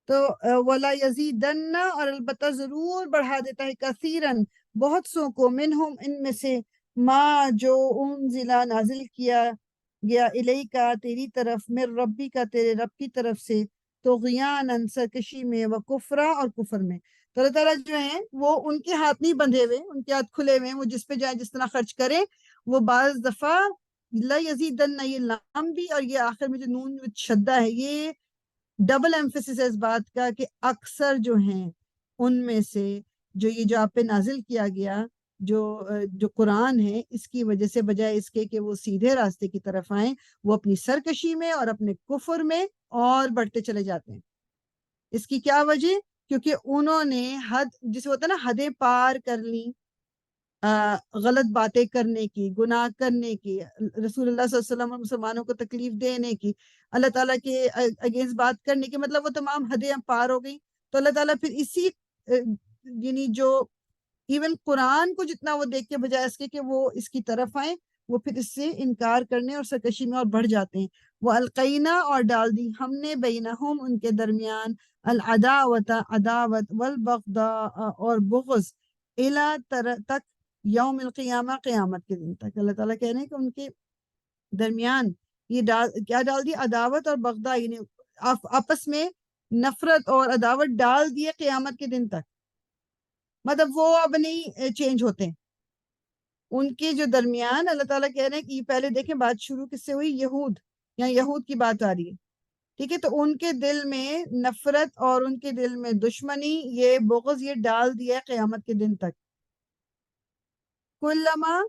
تو ولا یزیدن، اور البتہ ضرور بڑھا دیتا ہے، کثیرن بہت سو کو، منہم ان میں سے، ما جو انزلا نازل کیا گیا، الیکا تیری طرف، من ربی کا تیرے رب کی طرف سے، طغیاناً سرکشی میں، و کفرا اور کفر میں. تو اللہ تعالیٰ جو ہیں وہ ان کے ہاتھ نہیں بندھے ہوئے، ان کے ہاتھ کھلے ہوئے ہیں، وہ جس پہ جائے جس طرح خرچ کرے. وہ بعض دفعہ لا یزیدن، یہ لام بھی اور یہ آخر میں جو نون شدہ ہے، یہ ڈبل ایمفیسس ہے اس بات کا کہ اکثر جو ہیں ان میں سے جو آپ پہ نازل کیا گیا، جو قرآن ہے، اس کی وجہ سے بجائے اس کے کہ وہ سیدھے راستے کی طرف آئیں، وہ اپنی سرکشی میں اور اپنے کفر میں اور بڑھتے چلے جاتے ہیں. اس کی کیا وجہ؟ کیونکہ انہوں نے حد، جسے ہوتا ہے نا حدیں پار کر لی، غلط باتیں کرنے کی، گناہ کرنے کی، رسول اللہ صلی اللہ علیہ وسلم اور مسلمانوں کو تکلیف دینے کی، اللہ تعالیٰ کے اگینسٹ بات کرنے کی، مطلب وہ تمام حدیں پار ہو گئی. تو اللہ تعالیٰ پھر اسی یعنی جو ایون قرآن کو جتنا وہ دیکھ کے بجائے اس کے کہ وہ اس کی طرف آئیں، وہ پھر اس سے انکار کرنے اور سرکشی میں اور بڑھ جاتے ہیں. وہ القینا، اور ڈال دی ہم نے، بینہم ان کے درمیان، العداوت عداوت، والبغضاء اور بغض، الی تک، یوم القیامہ قیامت کے دن تک. اللہ تعالیٰ کہہ رہے ہیں کہ ان کے درمیان یہ کیا ڈال دی؟ عداوت اور بغضاء، یعنی آپس میں نفرت اور عداوت ڈال دیے قیامت کے دن تک. مطلب وہ اب نہیں چینج ہوتے ان کے جو درمیان. اللہ تعالیٰ کہہ رہے ہیں کہ یہ پہلے دیکھیں بات شروع کس سے ہوئی؟ یہود، یا یہود کی بات آ رہی ہے، ٹھیک ہے. تو ان کے دل میں نفرت اور ان کے دل میں دشمنی، یہ بغض، یہ ڈال دیا قیامت کے دن تک. کلما،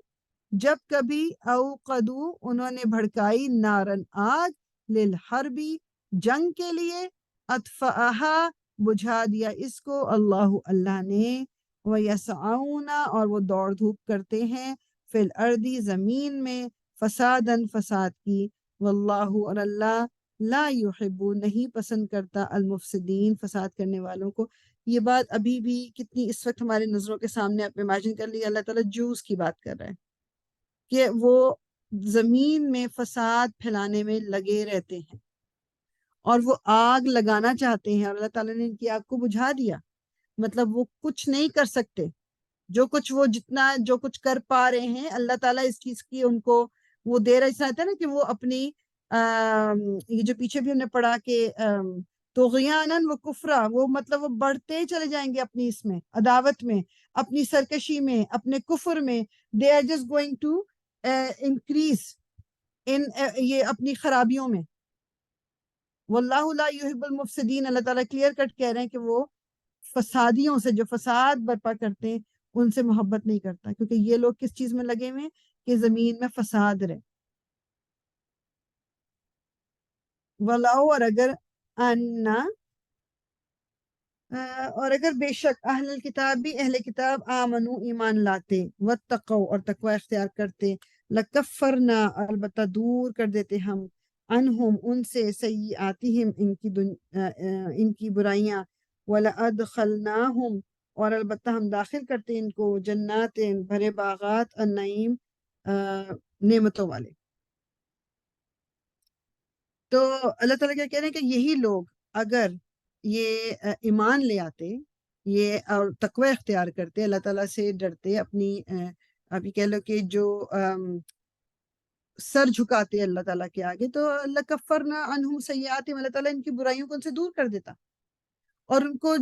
جب کبھی، اوقدو، انہوں نے بھڑکائی، نارن، آگ، للحربی، جنگ کے لیے، اطفأہا، بجھا دیا اس کو، اللہ، اللہ نے، وَيَسْعَوْنَ، اور وہ دوڑ دھوپ کرتے ہیں، فی الارض، زمین میں، فساداً، فساد کی، واللہ، اور اللہ، لا يحب، نہیں پسند کرتا، المفسدین، فساد کرنے والوں کو. یہ بات ابھی بھی کتنی اس وقت ہمارے نظروں کے سامنے، آپ امیجن کر لیے اللہ تعالیٰ جوز کی بات کر رہا ہے کہ وہ زمین میں فساد پھیلانے میں لگے رہتے ہیں اور وہ آگ لگانا چاہتے ہیں، اور اللہ تعالیٰ نے ان کی آگ کو بجھا دیا. مطلب وہ کچھ نہیں کر سکتے، جو کچھ کر پا رہے ہیں اللہ تعالیٰ اس چیز کی ان کو وہ دے رہا. اس طرح ہے نا کہ وہ اپنی یہ جو پیچھے بھی ہم نے پڑھا کہ طغیاناً و کفرا، وہ مطلب وہ بڑھتے چلے جائیں گے اپنی اس میں عداوت میں، اپنی سرکشی میں، اپنے کفر میں. they are just going to increase in یہ اپنی خرابیوں میں. واللہ لا یحب المفسدین، اللہ تعالیٰ کلیئر کٹ کہہ رہے ہیں کہ وہ فسادیوں سے، جو فساد برپا کرتے ہیں، ان سے محبت نہیں کرتا، کیونکہ یہ لوگ کس چیز میں لگے ہوئے ہیں کہ زمین میں فساد رہے. وَلَوْ، اور اگر، اَنَّا، اور اگر بے شک، اہل الکتاب بھی، اہل کتاب، آمنو، ایمان لاتے، واتقوا، اور تقوی اختیار کرتے، لکفرنا، البتہ دور کر دیتے ہم، عنہم، ان سے، سیئاتہم، ان کی برائیاں، ولادخلناہم، اور البتہ ہم داخل کرتے ان کو، جنات، بھرے باغات، النعیم، نعمتوں والے. تو اللہ تعالیٰ کیا کہہ رہے ہیں کہ یہی لوگ اگر یہ ایمان لے آتے، یہ اور تقوی اختیار کرتے، اللہ تعالیٰ سے ڈرتے، اپنی آپ یہ کہہ لو کہ جو سر جھکاتے اللہ تعالیٰ کے آگے، تو اللہ کفرنا عنہم سیئاتہم، اللہ تعالیٰ ان کی برائیوں کو ان سے دور کر دیتا، اور ان کو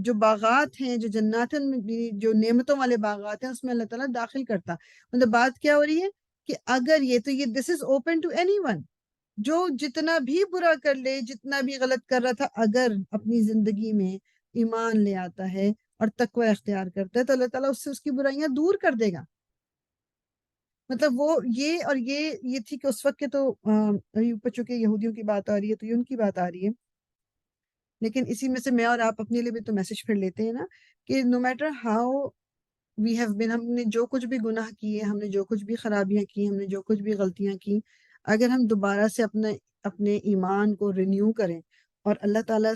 جو باغات ہیں، جو جنات ہیں، ان میں جو نعمتوں والے باغات ہیں، اس میں اللہ تعالیٰ داخل کرتا۔ مطلب بات کیا ہو رہی ہے کہ اگر یہ تو یہ this is open to anyone, جو جتنا بھی برا کر لے، جتنا بھی غلط کر رہا تھا، اگر اپنی زندگی میں ایمان لے آتا ہے اور تقوی اختیار کرتا ہے، تو اللہ تعالیٰ اس سے اس کی برائیاں دور کر دے گا۔ مطلب وہ یہ تھی کہ اس وقت کے تو ابھی اوپر چونکہ یہودیوں کی بات آ رہی ہے تو یہ ان کی بات آ رہی ہے، لیکن اسی میں سے میں اور آپ اپنے لیے بھی تو میسج پھر لیتے ہیں نا کہ no matter how we have been, ہم نے جو کچھ بھی گناہ کیے، ہم نے جو کچھ بھی خرابیاں کی، ہم نے جو کچھ بھی غلطیاں کی، اگر ہم دوبارہ سے اپنے ایمان کو رینیو کریں اور اللہ تعالیٰ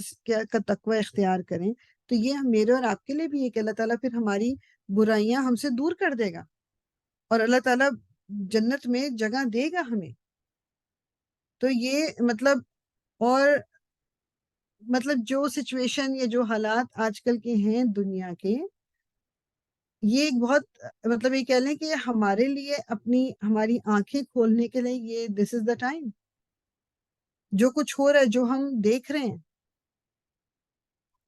کا تقوی اختیار کریں، تو یہ میرے اور آپ کے لیے بھی ہے کہ اللہ تعالیٰ پھر ہماری برائیاں ہم سے دور کر دے گا، اور اللہ تعالیٰ جنت میں جگہ دے گا ہمیں۔ تو یہ مطلب جو سچویشن یا جو حالات آج کل کے ہیں دنیا کے، یہ ایک بہت مطلب یہ کہہ لیں کہ ہمارے لیے ہماری آنکھیں کھولنے کے لیے یہ دس از دا ٹائم، جو کچھ ہو رہا ہے، جو ہم دیکھ رہے ہیں،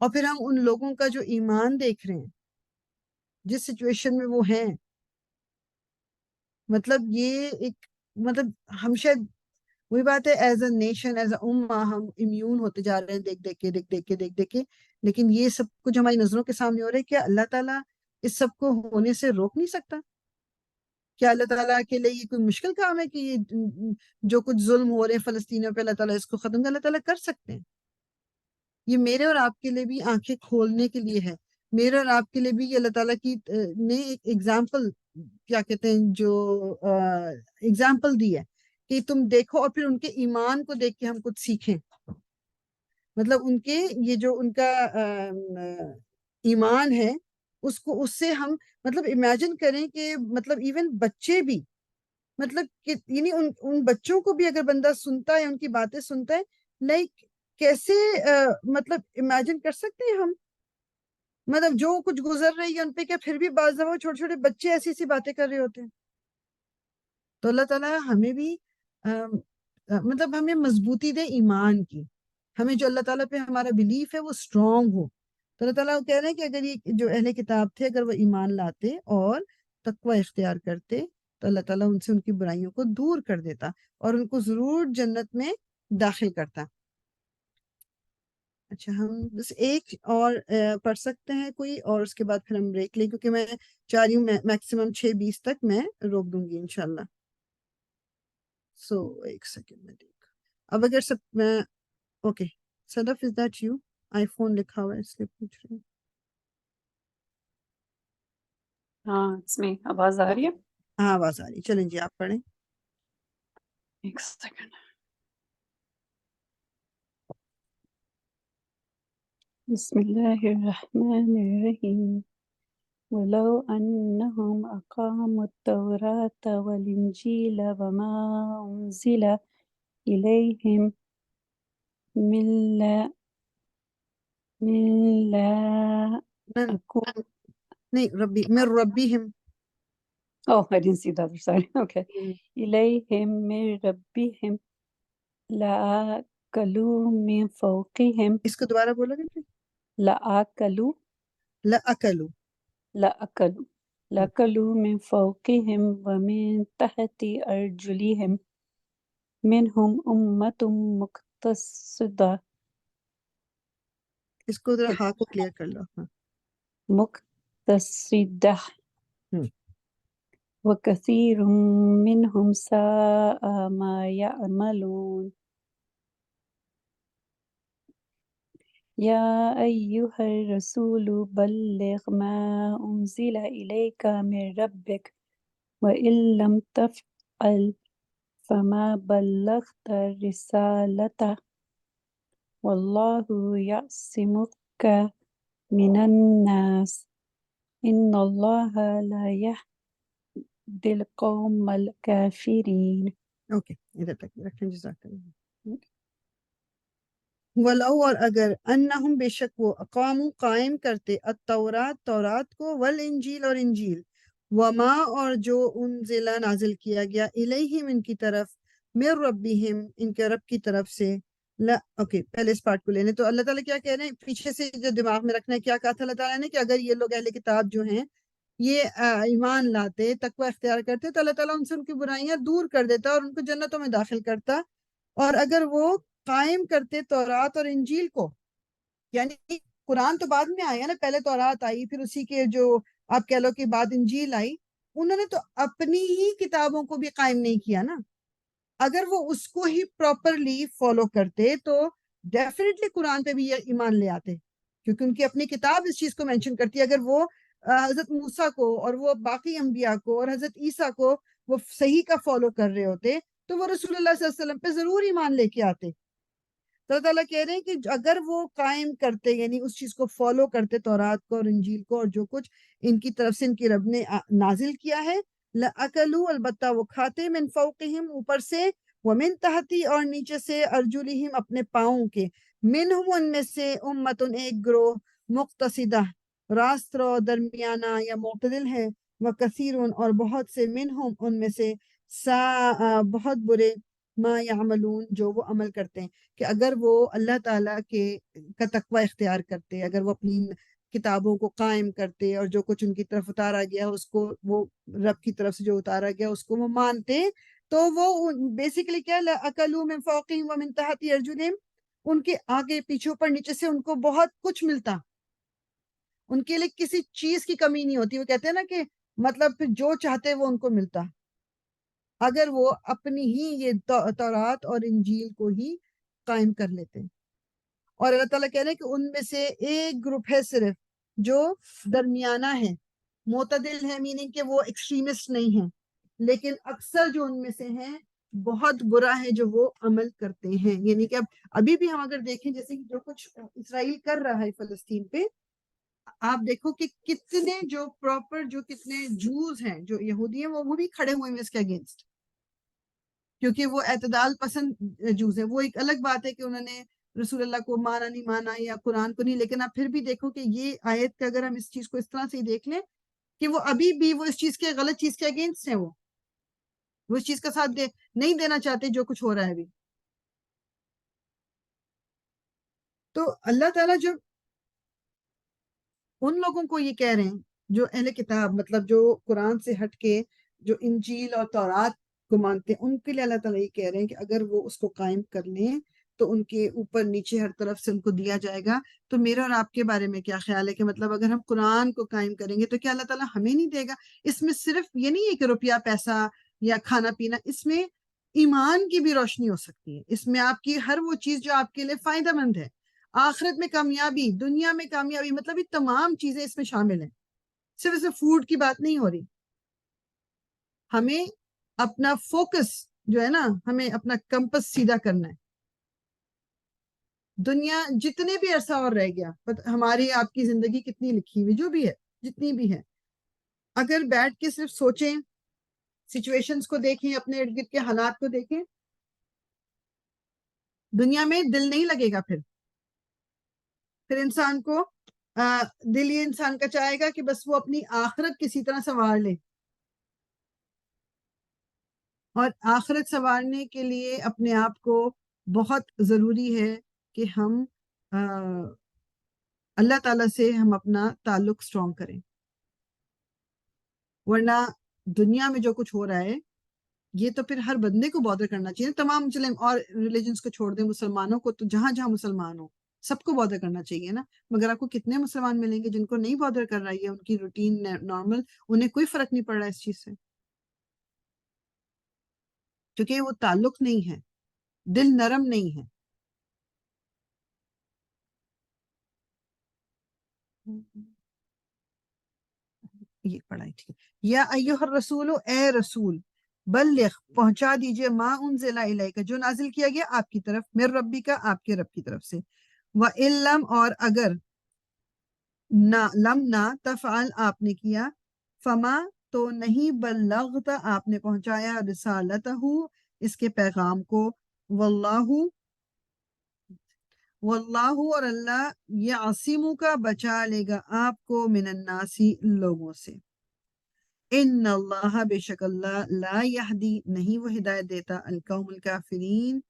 اور پھر ہم ان لوگوں کا جو ایمان دیکھ رہے ہیں جس سچویشن میں وہ ہیں، مطلب یہ ایک مطلب ہم شاید وہی بات ہے، as a nation, as a امہ ہم امیون ہوتے جا رہے ہیں دیکھ دیکھ کے، لیکن یہ سب کچھ ہماری نظروں کے سامنے ہو رہا ہے۔ کیا اللہ تعالیٰ اس سب کو ہونے سے روک نہیں سکتا؟ کیا اللہ تعالیٰ کے لیے یہ کوئی مشکل کام ہے کہ یہ جو کچھ ظلم ہو رہے ہیں فلسطینیوں پہ، اللہ تعالیٰ اس کو ختم کر، اللہ تعالیٰ کر سکتے ہیں۔ یہ میرے اور آپ کے لیے بھی آنکھیں کھولنے کے لیے ہے، میرے اور آپ کے لیے بھی یہ اللہ تعالیٰ کی نے ایک ایگزامپل، کیا کہتے ہیں، جو ایگزامپل دی ہے کہ تم دیکھو، اور پھر ان کے ایمان کو دیکھ کے ہم کچھ سیکھیں۔ مطلب ان کے یہ جو ان کا ایمان ہے، اس سے ہم مطلب امیجن کریں کہ مطلب ایون بچے بھی، مطلب کہ یعنی ان بچوں کو بھی اگر بندہ سنتا ہے، ان کی باتیں سنتا ہے، لائک کیسے مطلب امیجن کر سکتے ہیں ہم، مطلب جو کچھ گزر رہی ہے ان پہ، کیا پھر بھی بعض دفعہ چھوٹے چھوٹے بچے ایسی ایسی باتیں کر رہے ہوتے ہیں۔ تو اللہ تعالیٰ ہمیں بھی مطلب ہمیں مضبوطی دے ایمان کی، ہمیں جو اللہ تعالیٰ پہ ہمارا بلیف ہے وہ اسٹرانگ ہو۔ تو اللہ تعالیٰ کہہ رہے ہیں کہ اگر یہ جو اہل کتاب تھے، اگر وہ ایمان لاتے اور تقوی اختیار کرتے، تو اللہ تعالیٰ ان سے ان کی برائیوں کو دور کر دیتا اور ان کو ضرور جنت میں داخل کرتا۔ اچھا، ہم بس ایک اور پڑھ سکتے ہیں کوئی، اور اس کے بعد پھر ہم بریک لیں، کیونکہ میں چاہ رہی ہوں میکسیمم 6:20 تک میں روک دوں گی انشاءاللہ۔ ایک سیکنڈ میں دیکھ، اب اگر سب میں okay, Sadaf is that you? I phone لکھا ہوا ہے اس لیے پوچھ رہی ہوں۔ ہاں، اس میں آواز آ رہی ہے؟ ہاں آواز آ رہی، چلیں جی آپ پڑھیں۔ ایک سیکنڈ۔ بسم اللہ الرحمن الرحیم۔ ولو انہم اقاموا التوراۃ والانجیل وما انزل الیہم من نہیں ربی من ربیہم، Oh, I didn't see the other side. Okay. إليهم من ربهم لآكلوا من فوقهم اس کو دوبارہ بولو گے؟ لآكلوا لآكلوا من فوقهم ومن تحت أرجلهم منهم أمة مقتصدة اس کو ذرا ہا کو کلیئر کر لو۔ ہاں مقتصدة وكثير منهم ساء ما يعملون يا أيها الرسول بلغ ما أنزل إليك من ربك وإن لم تفعل فما بلغت رسالته والله يعصمك من الناس إن الله لا يهدي القوم الكافرين۔ اوکے، ادھر تک رکھیں، جزاک اللہ۔ ولو اور اگر انہم بے شک وہ اقامو قائم کرتے التورات تورات کو والانجیل اور انجیل وما اور جو انزلہ نازل کیا گیا الیہم ان کی طرف من ربہم ان کے رب کی طرف سے اوکے پہلے اس پارٹ کو لینے تو اللہ تعالیٰ کیا کہہ رہے ہیں پیچھے سے جو دماغ میں رکھنا ہے کیا کہا تھا اللہ تعالیٰ نے کہ اگر یہ لوگ اہل کتاب جو ہیں یہ ایمان لاتے تقوی اختیار کرتے تو اللہ تعالیٰ ان سے ان کی برائیاں دور کر دیتا اور ان کو جنتوں میں داخل کرتا اور اگر وہ قائم کرتے تورات اور انجیل کو یعنی قرآن تو بعد میں آیا نا پہلے تورات آئی پھر اسی کے جو آپ کہہ لو کہ بعد انجیل آئی انہوں نے تو اپنی ہی کتابوں کو بھی قائم نہیں کیا نا اگر وہ اس کو ہی پراپرلی فالو کرتے تو ڈیفینیٹلی قرآن پہ بھی یہ ایمان لے آتے کیونکہ ان کی اپنی کتاب اس چیز کو مینشن کرتی ہے اگر وہ حضرت موسیٰ کو اور وہ باقی انبیاء کو اور حضرت عیسیٰ کو وہ صحیح کا فالو کر رہے ہوتے تو وہ رسول اللہ صلی اللہ علیہ وسلم پہ ضرور ایمان لے کے آتے تو اللہ تعالیٰ کہہ رہے ہیں کہ اگر وہ قائم کرتے یعنی اس چیز کو فالو کرتے تورات کو اور انجیل کو اور جو کچھ ان کی طرف سے ان کی رب نے نازل کیا ہے لَأَكَلُوا البتہ وہ کھاتے من فوقہم اوپر سے ومن تحتی اور نیچے سے ارجلہم اپنے پاؤں کے منہم ان میں سے امتن ایک گروہ مقتصدہ راست رو درمیانہ یا معتدل ہے وکثیرون اور بہت سے منہم ان میں سے بہت برے ما یعملون جو وہ عمل کرتے ہیں کہ اگر وہ اللہ تعالیٰ کا تقوی اختیار کرتے اگر وہ اپنی کتابوں کو قائم کرتے اور جو کچھ ان کی طرف اتارا گیا اس کو وہ رب کی طرف سے جو اتارا گیا اس کو وہ مانتے تو وہ بیسیکلی کیا اکلوا من فوقہم ومن تحت ارجلہم ان کے آگے پیچھے اوپر نیچے سے ان کو بہت کچھ ملتا ان کے لیے کسی چیز کی کمی نہیں ہوتی وہ کہتے ہیں نا کہ مطلب جو چاہتے وہ ان کو ملتا اگر وہ اپنی ہی یہ تورات اور انجیل کو ہی قائم کر لیتے اور اللہ تعالیٰ کہہ رہے ہیں کہ ان میں سے ایک گروپ ہے صرف جو درمیانہ ہے معتدل ہے میننگ کہ وہ ایکسٹریمسٹ نہیں ہیں لیکن اکثر جو ان میں سے ہیں بہت برا ہے جو وہ عمل کرتے ہیں یعنی کہ ابھی بھی ہم اگر دیکھیں جیسے کہ جو کچھ اسرائیل کر رہا ہے فلسطین پہ آپ دیکھو کہ کتنے جو پراپر جو کتنے جوز ہیں جو یہودی ہیں وہ بھی کھڑے ہوئے ہیں اس کے اگینسٹ کیونکہ وہ اعتدال پسند جوز ہیں وہ ایک الگ بات ہے کہ انہوں نے رسول اللہ کو مانا نہیں مانا یا قرآن کو نہیں لیکن آپ پھر بھی دیکھو کہ یہ آیت کا اگر ہم اس چیز کو اس طرح سے ہی دیکھ لیں کہ وہ ابھی بھی وہ اس چیز کے غلط چیز کے اگینسٹ ہیں وہ اس چیز کا ساتھ نہیں دینا چاہتے جو کچھ ہو رہا ہے ابھی تو اللہ تعالیٰ جب ان لوگوں کو یہ کہہ رہے ہیں جو اہل کتاب مطلب جو قرآن سے ہٹ کے جو انجیل اور تورات کو مانتے ہیں ان کے لیے اللہ تعالیٰ یہ کہہ رہے ہیں کہ اگر وہ اس کو قائم کر لیں تو ان کے اوپر نیچے ہر طرف سے ان کو دیا جائے گا تو میرا اور آپ کے بارے میں کیا خیال ہے کہ مطلب اگر ہم قرآن کو قائم کریں گے تو کیا اللہ تعالیٰ ہمیں نہیں دے گا اس میں صرف یہ نہیں ہے کہ روپیہ پیسہ یا کھانا پینا اس میں ایمان کی بھی روشنی ہو سکتی ہے اس میں آپ کی ہر وہ چیز جو آپ کے لیے فائدہ مند ہے آخرت میں کامیابی دنیا میں کامیابی مطلب یہ تمام چیزیں اس میں شامل ہیں صرف اس میں فوڈ کی بات نہیں ہو رہی ہمیں اپنا فوکس جو ہے نا ہمیں اپنا کمپس سیدھا کرنا ہے دنیا جتنے بھی عرصہ اور رہ گیا ہماری آپ کی زندگی کتنی لکھی ہوئی جو بھی ہے جتنی بھی ہے اگر بیٹھ کے صرف سوچیں سچویشنز کو دیکھیں اپنے ارد گرد کے حالات کو دیکھیں دنیا میں دل نہیں لگے گا پھر انسان کو دل یہ انسان کا چاہے گا کہ بس وہ اپنی آخرت کسی طرح سنوار لے اور آخرت سنوارنے کے لیے اپنے آپ کو بہت ضروری ہے کہ ہم اللہ تعالیٰ سے ہم اپنا تعلق سٹرونگ کریں ورنہ دنیا میں جو کچھ ہو رہا ہے یہ تو پھر ہر بندے کو بادر کرنا چاہیے تمام چلیں اور ریلیجنس کو چھوڑ دیں مسلمانوں کو تو جہاں جہاں مسلمان ہو سب کو بادر کرنا چاہیے نا مگر آپ کو کتنے مسلمان ملیں گے جن کو نہیں بادر کر رہا ہے ان کی روٹین نارمل انہیں کوئی فرق نہیں پڑ رہا اس چیز سے کیونکہ وہ تعلق نہیں ہے دل نرم نہیں ہے یہ پڑھائی ٹھیک یا ایھا الرسول اے رسول بلغ پہنچا دیجئے ما انزل الیک جو نازل کیا گیا آپ کی طرف من ربک آپ کے رب کی طرف سے وَإِلَّمْ اور اگر لم نہ تفعل آپ نے کیا فما تو نہیں بلغت آپ نے پہنچایا رسالتہ اس کے پیغام کو واللہ واللہ اور اللہ یعصمو کا بچا لے گا آپ کو من الناسی لوگوں سے. ان اللہ بے شک اللہ لا یہدی نہیں وہ ہدایت دیتا القوم الکافرین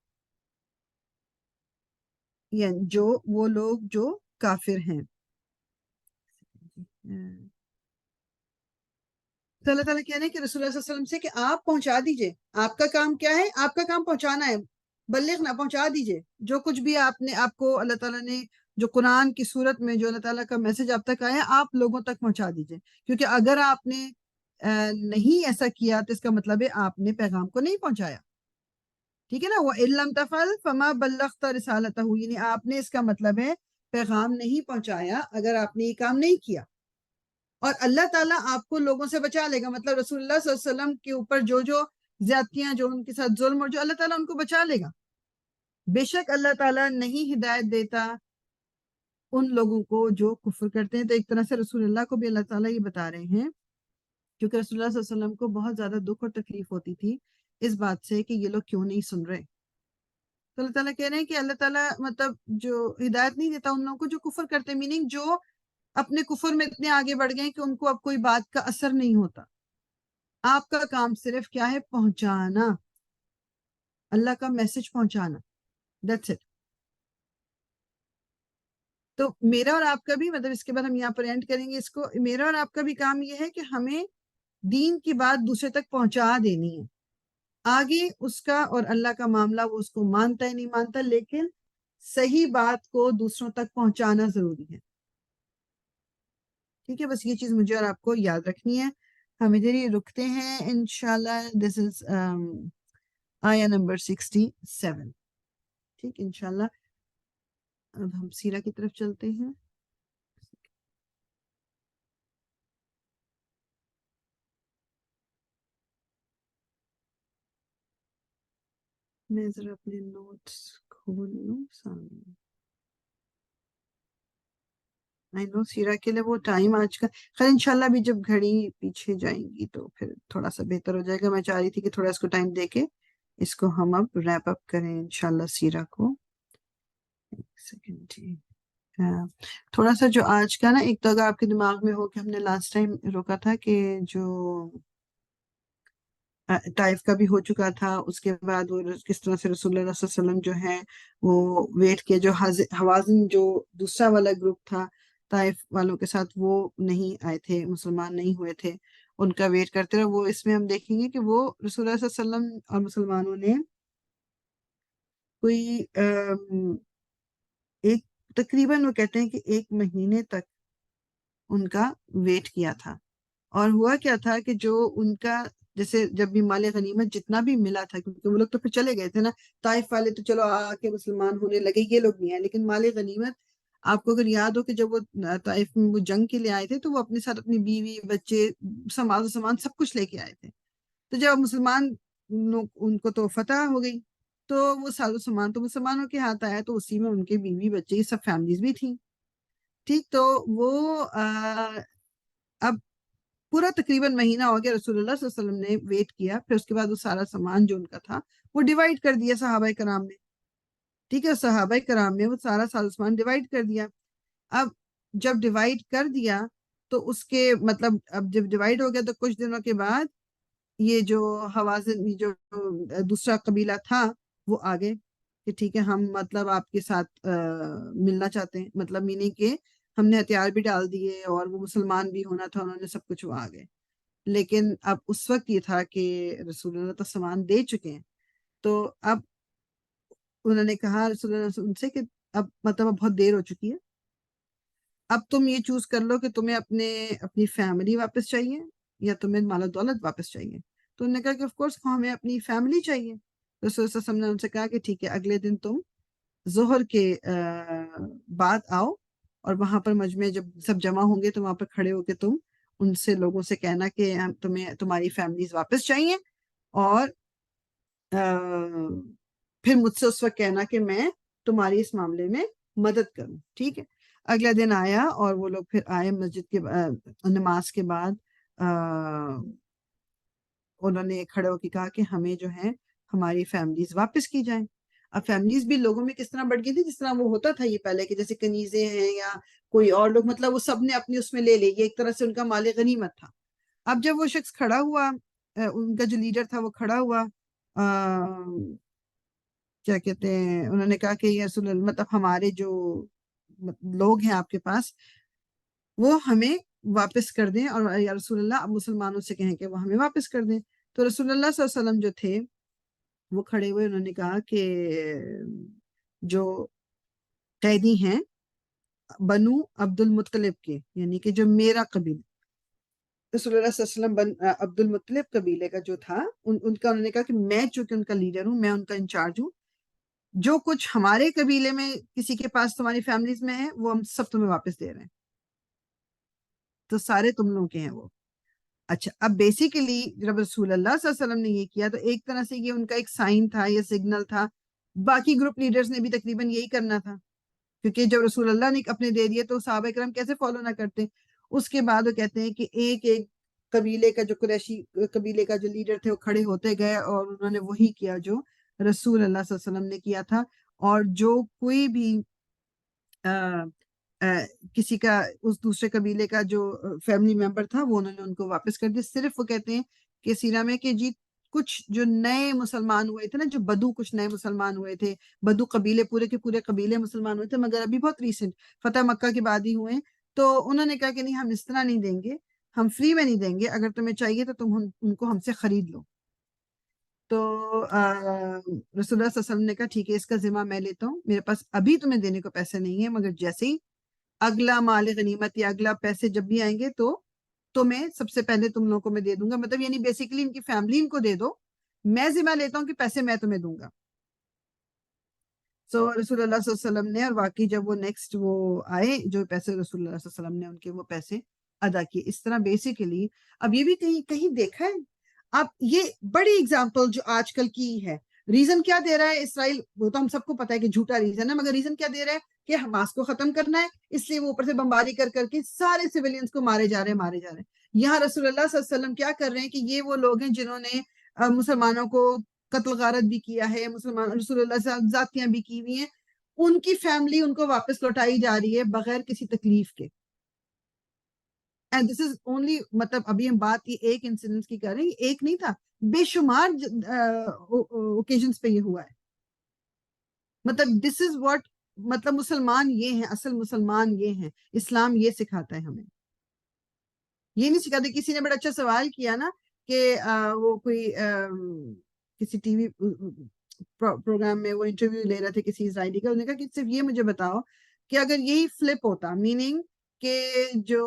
یعنی جو وہ لوگ جو کافر ہیں. تو اللہ تعالیٰ کہہ رہے ہیں کہ رسول اللہ صلی اللہ علیہ وسلم سے کہ آپ پہنچا دیجئے. آپ کا کام کیا ہے؟ آپ کا کام پہنچانا ہے. بلغنا، پہنچا دیجئے جو کچھ بھی آپ کو اللہ تعالیٰ نے جو قرآن کی صورت میں جو اللہ تعالیٰ کا میسج آپ تک آیا آپ لوگوں تک پہنچا دیجئے. کیونکہ اگر آپ نے نہیں ایسا کیا تو اس کا مطلب ہے آپ نے پیغام کو نہیں پہنچایا. ٹھیک ہے نا. وَإِن لَمْ تَفْعَلْ فَمَا بَلَّغْتَ رِسَالَتَهُ یعنی آپ نے اس کا مطلب ہے پیغام نہیں پہنچایا اگر آپ نے یہ کام نہیں کیا. اور اللہ تعالیٰ آپ کو لوگوں سے بچا لے گا. مطلب رسول اللہ صلی اللہ علیہ وسلم کے اوپر جو زیادتیاں جو ان کے ساتھ ظلم اور جو اللہ تعالیٰ ان کو بچا لے گا. بے شک اللہ تعالیٰ نہیں ہدایت دیتا ان لوگوں کو جو کفر کرتے ہیں. تو ایک طرح سے رسول اللہ کو بھی اللہ تعالیٰ یہ بتا رہے ہیں کیونکہ رسول اللہ صلی اللہ علیہ وسلم کو بہت زیادہ دکھ اور تکلیف ہوتی تھی اس بات سے کہ یہ لوگ کیوں نہیں سن رہے. تو اللہ تعالیٰ کہہ رہے ہیں کہ اللہ تعالیٰ مطلب جو ہدایت نہیں دیتا ان لوگوں کو جو کفر کرتے ہیں، میننگ جو اپنے کفر میں اتنے آگے بڑھ گئے کہ ان کو اب کوئی بات کا اثر نہیں ہوتا. آپ کا کام صرف کیا ہے؟ پہنچانا، اللہ کا میسج پہنچانا. That's it. تو میرا اور آپ کا بھی مطلب اس کے بعد ہم یہاں پر اینڈ کریں گے اس کو. میرا اور آپ کا بھی کام یہ ہے کہ ہمیں دین کی بات دوسرے تک پہنچا دینی ہے. آگے اس کا اور اللہ کا معاملہ وہ اس کو مانتا ہے نہیں مانتا، لیکن صحیح بات کو دوسروں تک پہنچانا ضروری ہے. ٹھیک ہے، بس یہ چیز مجھے اور آپ کو یاد رکھنی ہے. ہم ادھر ہی رکتے ہیں انشاءاللہ. دس از آیا نمبر 67. ٹھیک انشاءاللہ. اب ہم سیرہ کی طرف چلتے ہیں. میں ذرا اپنے نوٹس کھول لوں سامنے. سیرہ کے لیے وہ ٹائم آج کا خیر انشاءاللہ بھی جب گھڑی پیچھے جائیں گی تو پھر تھوڑا سا بہتر ہو جائے گا. میں چاہ رہی تھی کہ تھوڑا اس کو ٹائم دے کے اس کو ہم اب ریپ اپ کریں انشاءاللہ سیرہ کو. ایک سیکنڈ جی. تھوڑا سا جو آج کا نا ایک تو اگر آپ کے دماغ میں ہو کہ ہم نے لاسٹ ٹائم روکا تھا کہ جو طائف کا بھی ہو چکا تھا، اس کے بعد وہ کس طرح سے رسول اللہ صلی اللہ علیہ وسلم جو ہے وہ ویٹ کیا. جو حوازن جو دوسرا والا گروپ تھا طائف والوں کے ساتھ وہ نہیں آئے تھے، مسلمان نہیں ہوئے تھے، ان کا ویٹ کرتے رہے. وہ اس میں ہم دیکھیں گے کہ وہ رسول اللہ صلی اللہ علیہ وسلم اور مسلمانوں نے کوئی ایک تقریباً وہ کہتے ہیں کہ 1 مہینے تک ان کا ویٹ کیا تھا. اور ہوا کیا تھا کہ جو ان کا جیسے جب بھی مال غنیمت جتنا بھی ملا تھا، کیونکہ وہ لوگ تو پھر چلے گئے تھے نا، طائف والے تو چلو آ کے مسلمان ہونے لگے، یہ لوگ نہیں آئے. لیکن مال غنیمت آپ کو اگر یاد ہو کہ جب وہ طائف میں وہ جنگ کے لیے آئے تھے تو وہ اپنے ساتھ اپنی بیوی بچے سامان سب کچھ لے کے آئے تھے. تو جب مسلمان ان کو تو فتح ہو گئی تو وہ سامان تو مسلمانوں کے ہاتھ آیا، تو اسی میں ان کے بیوی بچے سب فیملیز بھی تھیں. ٹھیک، تو وہ اب پورا تقریباً مہینہ ہو گیا رسول اللہ صلی اللہ علیہ وسلم نے ویٹ کیا. پھر اس کے بعد وہ سارا سامان جو ان کا تھا وہ ڈیوائیڈ کر دیا صحابہ کرام میں. ٹھیک ہے، صحابہ کرام میں وہ سارا سامان ڈیوائیڈ کر دیا. اب جب ڈیوائیڈ کر دیا تو اس کے مطلب اب جب ڈیوائیڈ ہو گیا تو کچھ دنوں کے بعد یہ جو حوازن جو دوسرا قبیلہ تھا وہ آگے کہ ٹھیک ہے ہم مطلب آپ کے ساتھ ملنا چاہتے ہیں، مطلب میننگ کہ ہم نے ہتھیار بھی ڈال دیے اور وہ مسلمان بھی ہونا تھا، انہوں نے سب کچھ وہ آ گئے. لیکن اب اس وقت یہ تھا کہ رسول اللہ تو سامان دے چکے ہیں. تو اب انہوں نے کہا رسول اللہ ان سے کہ اب مطلب اب بہت دیر ہو چکی ہے، اب تم یہ چوز کر لو کہ تمہیں اپنی فیملی واپس چاہیے یا تمہیں مال و دولت واپس چاہیے. تو انہوں نے کہا کہ آف کورس ہمیں اپنی فیملی چاہیے. رسول اللہ صلی اللہ علیہ وسلم نے ان سے کہا کہ ٹھیک ہے اگلے دن تم ظہر کے بعد آؤ اور وہاں پر مجمع جب سب جمع ہوں گے تو وہاں پر کھڑے ہو کے تم ان سے لوگوں سے کہنا کہ تمہیں تمہاری فیملیز واپس چاہیے، اور پھر مجھ سے اس وقت کہنا کہ میں تمہاری اس معاملے میں مدد کروں. ٹھیک ہے، اگلا دن آیا اور وہ لوگ پھر آئے مسجد کے نماز کے بعد انہوں نے کھڑے ہو کے کہا کہ ہمیں جو ہے ہماری فیملیز واپس کی جائیں. اب فیملیز بھی لوگوں میں کس طرح بڑھ گئی تھی، جس طرح وہ ہوتا تھا یہ پہلے کہ جیسے کنیزیں ہیں یا کوئی اور لوگ، مطلب وہ سب نے اپنی اس میں لے لی، یہ ایک طرح سے ان کا مال غنیمت تھا۔ اب جب وہ شخص کھڑا ہوا، ان کا جو لیڈر تھا وہ کھڑا ہوا، کیا کہتے ہیں، انہوں نے کہا کہ یا رسول اللہ، مطلب ہمارے جو لوگ ہیں آپ کے پاس وہ ہمیں واپس کر دیں، اور یا رسول اللہ اب مسلمانوں سے کہیں کہ وہ ہمیں واپس کر دیں۔ تو رسول اللہ صلی اللہ علیہ وسلم جو تھے وہ کھڑے ہوئے، انہوں نے کہا کہ جو قیدی ہیں بنو عبد المطلب کے، یعنی کہ جو میرا قبیلہ، رسول اللہ صلی اللہ علیہ وسلم عبد المطلب قبیلے کا جو تھا، ان کا انہوں نے کہا کہ میں چونکہ ان کا لیڈر ہوں، میں ان کا انچارج ہوں، جو کچھ ہمارے قبیلے میں کسی کے پاس تمہاری فیملیز میں ہے وہ ہم سب تمہیں واپس دے رہے ہیں، تو سارے تم لوگوں کے ہیں وہ۔ اچھا، اب بیسیکلی جب رسول اللہ صلی اللہ علیہ وسلم نے یہ کیا تو ایک طرح سے یہ ان کا ایک سائن تھا یا سگنل تھا، باقی گروپ لیڈرز نے بھی تقریباً یہی کرنا تھا، کیونکہ جب رسول اللہ نے اپنے دے دیے تو صحابہ کرام کیسے فالو نہ کرتے۔ اس کے بعد وہ کہتے ہیں کہ ایک ایک قبیلے کا، جو قریشی قبیلے کا جو لیڈر تھے وہ کھڑے ہوتے گئے اور انہوں نے وہی کیا جو رسول اللہ صلی اللہ علیہ وسلم نے کیا تھا، اور جو کوئی بھی کسی کا اس دوسرے قبیلے کا جو فیملی ممبر تھا وہ انہوں نے ان کو واپس کر دیا۔ صرف وہ کہتے ہیں کہ سیرہ میں کہ جی کچھ جو نئے مسلمان ہوئے تھے نا، جو بدو کچھ نئے مسلمان ہوئے تھے، بدو قبیلے پورے کے پورے قبیلے مسلمان ہوئے تھے، مگر ابھی بہت ریسنٹ فتح مکہ کے بعد ہی ہوئے، تو انہوں نے کہا کہ نہیں، ہم اس طرح نہیں دیں گے، ہم فری میں نہیں دیں گے، اگر تمہیں چاہیے تو تم ان کو ہم سے خرید لو۔ تو رسول اللہ صلی اللہ علیہ وسلم نے کہا ٹھیک ہے، اس کا ذمہ میں لیتا ہوں، میرے پاس ابھی تمہیں دینے کو پیسے نہیں ہیں، مگر جیسے ہی اگلا مال غنیمت یا اگلا پیسے جب بھی آئیں گے تو میں سب سے پہلے تم لوگوں کو میں دے دوں گا، مطلب یعنی بیسیکلی ان کی فیملی ان کو دے دو، میں ذمہ لیتا ہوں کہ پیسے میں تمہیں دوں گا۔ سو رسول اللہ صلی اللہ علیہ وسلم نے، اور واقعی جب وہ نیکسٹ وہ آئے جو پیسے رسول اللہ صلی اللہ علیہ وسلم نے ان کے وہ پیسے ادا کیے۔ اس طرح بیسیکلی اب یہ بھی کہیں دیکھا ہے اب، یہ بڑی اگزامپل جو آج کل کی ہے، ریزن کیا دے رہا ہے اسرائیل، وہ تو ہم سب کو پتا ہے کہ جھوٹا ریزن ہے، مگر ریزن کیا دے رہا ہے کہ حماس کو ختم کرنا ہے، اس لیے وہ اوپر سے بمباری کر کے سارے سویلینز کو مارے جا رہے ہیں۔ یہاں رسول اللہ صلی اللہ علیہ وسلم کیا کر رہے ہیں کہ یہ وہ لوگ ہیں جنہوں نے مسلمانوں کو قتل غارت بھی کیا ہے، مسلمان رسول اللہ صلی اللہ علیہ وسلم ذاتیاں بھی کی ہوئی ہیں، ان کی فیملی ان کو واپس لوٹائی جا رہی ہے بغیر کسی تکلیف کے۔ اینڈ دس از اونلی، مطلب ابھی ہم بات یہ ایک انسیڈنٹ کی کر رہے ہیں، ایک نہیں تھا، بے شمار اوکیزنز پہ یہ ہوا ہے۔ مطلب دس از واٹ، مطلب مسلمان یہ ہیں، اصل مسلمان یہ ہیں، اسلام یہ سکھاتا ہے ہمیں، یہ نہیں سکھاتے۔ کسی نے بڑا اچھا سوال کیا نا کہ وہ کوئی کسی ٹی وی پروگرام میں وہ انٹرویو لے رہے تھے کسی اسرائیلی کا، انہوں نے کہا کہ صرف یہ مجھے بتاؤ کہ اگر یہی فلپ ہوتا، میننگ کہ جو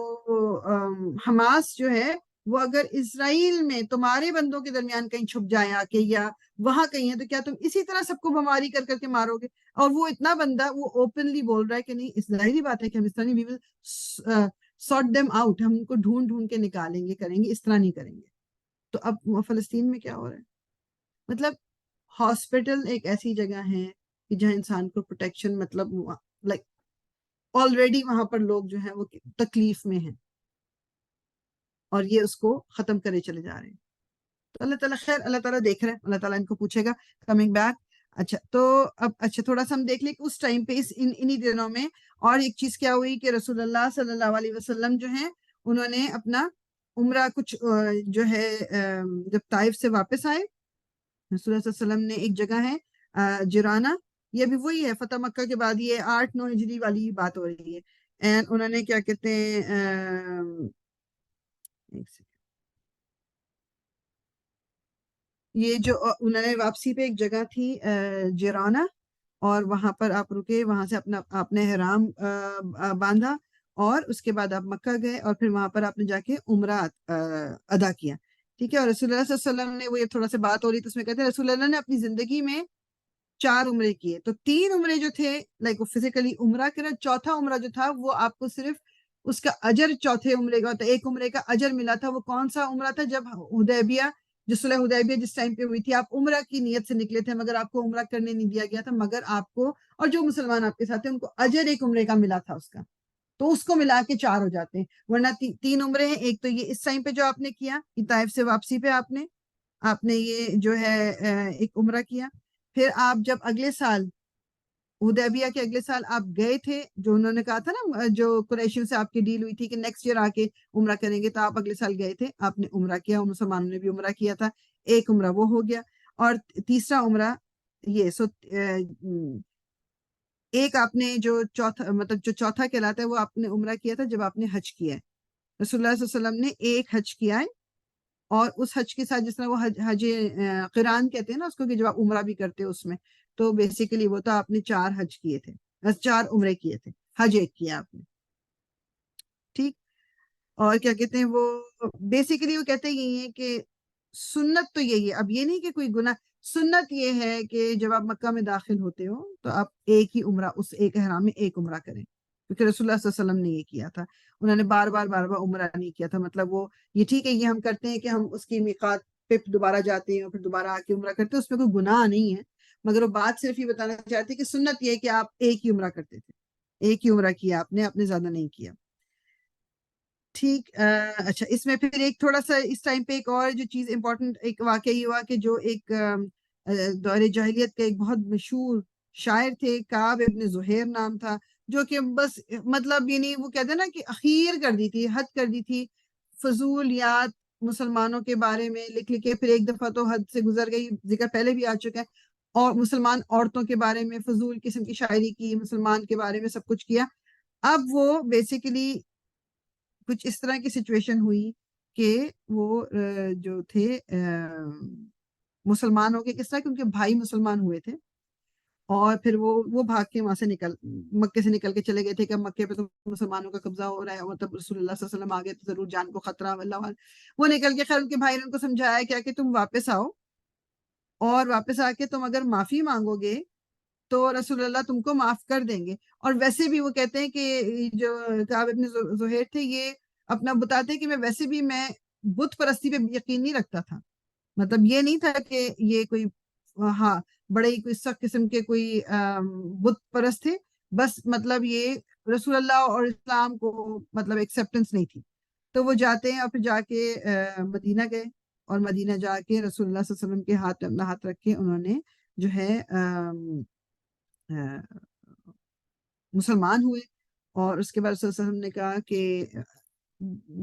حماس جو ہے وہ اگر اسرائیل میں تمہارے بندوں کے درمیان کہیں چھپ جائے آ کے یا وہاں کہیں ہے، تو کیا تم اسی طرح سب کو بمباری کر کے مارو گے؟ اور وہ اتنا بندہ وہ اوپنلی بول رہا ہے کہ نہیں، ظاہری بات ہے کہ ہم اس طرح نہیں، وی ول سارٹ دیم آؤٹ، ہم ان کو ڈھونڈ کے نکالیں گے، کریں گے، اس طرح نہیں کریں گے۔ تو اب فلسطین میں کیا ہو رہا ہے؟ مطلب ہاسپٹل ایک ایسی جگہ ہے کہ جہاں انسان کو پروٹیکشن، مطلب لائک آلریڈی وہاں پر لوگ جو ہیں وہ تکلیف میں ہیں، اور یہ اس کو ختم کرے چلے جا رہے ہیں۔ تو اللہ تعالیٰ خیر، اللہ تعالیٰ دیکھ رہے ہیں، اللہ تعالیٰ ان کو پوچھے گا کمنگ بیک۔ اچھا، تو اب اچھا تھوڑا سا ہم دیکھ لیں کہ اس ٹائم پہ انہی دنوں میں اور ایک چیز کیا ہوئی کہ رسول اللہ صلی اللہ علیہ وسلم جو ہیں انہوں نے اپنا عمرہ کچھ جو ہے جب طائف سے واپس آئے، رسول اللہ صلی اللہ علیہ وسلم نے ایک جگہ ہے جرانہ، یہ بھی وہی ہے فتح مکہ کے بعد، یہ 8-9 ہجری والی بات ہو رہی ہے، اینڈ انہوں نے کیا کہتے ہیں یہ جو انہوں نے واپسی پہ ایک جگہ تھی جرانہ، اور وہاں پر آپ رکے، وہاں سے آپ نے احرام باندھا، اور اس کے بعد آپ مکہ گئے، اور پھر وہاں پر آپ نے جا کے عمرہ ادا کیا، ٹھیک ہے۔ اور رسول اللہ صلی اللہ علیہ وسلم نے، وہ یہ تھوڑا سا بات ہو رہی تو اس میں کہتے ہیں رسول اللہ نے اپنی زندگی میں 4 عمرے کیے، تو 3 عمرے جو تھے لائک فزیکلی عمرہ کرنا، چوتھا عمرہ جو تھا وہ آپ کو صرف اس کا اجر چوتھے عمرے کا، تو ایک عمرے کا اجر ملا تھا۔ وہ کون سا عمرہ تھا؟ جب حدیبیہ، جو صلح حدیبیہ جس ٹائم پہ ہوئی تھی، آپ عمرہ کی نیت سے نکلے تھے، مگر آپ کو عمرہ کرنے نہیں دیا گیا تھا، مگر آپ کو اور جو مسلمان آپ کے ساتھ ہیں ان کو اجر ایک عمرے کا ملا تھا اس کا، تو اس کو ملا کے 4 ہو جاتے ہیں، ورنہ 3 عمرے ہیں۔ ایک تو یہ اس ٹائم پہ جو آپ نے کیا، طائف سے واپسی پہ آپ نے یہ جو ہے ایک عمرہ کیا، پھر آپ جب اگلے سال حدیبیہ کے اگلے سال آپ گئے تھے، جو انہوں نے کہا تھا نا، جو قریشیوں سے آپ کی ڈیل ہوئی تھی کہ نیکسٹ ایئر آ کے عمرہ کریں گے، تو آپ اگلے سال گئے تھے، آپ نے عمرہ کیا، اور مسلمانوں نے بھی عمرہ کیا تھا، ایک عمرہ وہ ہو گیا. اور تیسرا عمرہ یہ ایک آپ نے جو چوتھا، مطلب جو چوتھا کہلاتا ہے، وہ آپ نے عمرہ کیا تھا جب آپ نے حج کیا ہے. رسول اللہ صلی اللہ علیہ وسلم نے ایک حج کیا ہے، اور اس حج کے ساتھ جس طرح وہ حج قران کہتے ہیں نا اس کو، کہ جب آپ عمرہ بھی کرتے ہو اس میں، تو بیسیکلی وہ تو آپ نے 4 حج کیے تھے، 4 عمرے کیے تھے، حج ایک کیا آپ نے. ٹھیک. اور کیا کہتے ہیں وہ بیسیکلی وہ کہتے یہی ہے کہ سنت تو یہی ہے. اب یہ نہیں کہ کوئی گناہ، سنت یہ ہے کہ جب آپ مکہ میں داخل ہوتے ہو تو آپ ایک ہی عمرہ، اس ایک احرام میں ایک عمرہ کریں، کیونکہ رسول اللہ صلی اللہ علیہ وسلم نے یہ کیا تھا. انہوں نے بار بار عمرہ نہیں کیا تھا. مطلب وہ یہ ٹھیک ہے، یہ ہم کرتے ہیں کہ ہم اس کی میقات پہ دوبارہ جاتے ہیں اور پھر دوبارہ آ کے عمرہ کرتے ہیں، اس میں کوئی گناہ نہیں ہے، مگر وہ بات صرف یہ بتانا چاہتے کہ سنت یہ ہے کہ آپ ایک ہی عمرہ کرتے تھے، ایک ہی عمرہ کیا آپ نے زیادہ نہیں کیا. ٹھیک. اچھا، اس میں پھر ایک تھوڑا سا اس ٹائم پہ ایک اور جو چیز امپورٹنٹ ایک واقعہ یہ ہوا کہ جو ایک دور جاہلیت کا ایک بہت مشہور شاعر تھے، کعب ابن زہیر نام تھا، جو کہ بس مطلب یعنی وہ کہتے ہیں نا کہ اخیر کر دی تھی، حد کر دی تھی، فضولیات مسلمانوں کے بارے میں لکھ لکھے. پھر ایک دفعہ تو حد سے گزر گئی، ذکر پہلے بھی آ چکا ہے، اور مسلمان عورتوں کے بارے میں فضول قسم کی شاعری کی، مسلمان کے بارے میں سب کچھ کیا. اب وہ بیسیکلی کچھ اس طرح کی سچویشن ہوئی کہ وہ جو تھے مسلمان ہو گئے. کس طرح کہ ان کے بھائی مسلمان ہوئے تھے، اور پھر وہ بھاگ کے وہاں سے مکے سے نکل کے چلے گئے تھے کہ مکے پہ تو مسلمانوں کا قبضہ ہو رہا ہے، مطلب رسول اللہ صلی اللہ علیہ وسلم آگے تو ضرور جان کو خطرہ. اللہ وہ نکل کے، خیر ان کے بھائی نے ان کو سمجھایا کیا کہ تم واپس آؤ، اور واپس آ کے تم اگر معافی مانگو گے تو رسول اللہ تم کو معاف کر دیں گے. اور ویسے بھی وہ کہتے ہیں کہ جو کعب ابن زہیر تھے، یہ اپنا بتاتے کہ میں ویسے بھی میں بت پرستی پہ یقین نہیں رکھتا تھا. مطلب یہ نہیں تھا کہ یہ کوئی بڑے ہی کوئی سخت قسم کے کوئی بت پرست تھے، بس مطلب یہ رسول اللہ اور اسلام کو مطلب ایکسیپٹنس نہیں تھی. تو وہ جاتے ہیں اور پھر جا کے مدینہ گئے، اور مدینہ جا کے رسول اللہ صلی اللہ علیہ وسلم کے ہاتھ اپنا ہاتھ رکھ کے انہوں نے جو ہے مسلمان ہوئے. اور اس کے بعد رسول اللہ علیہ وسلم نے کہا کہ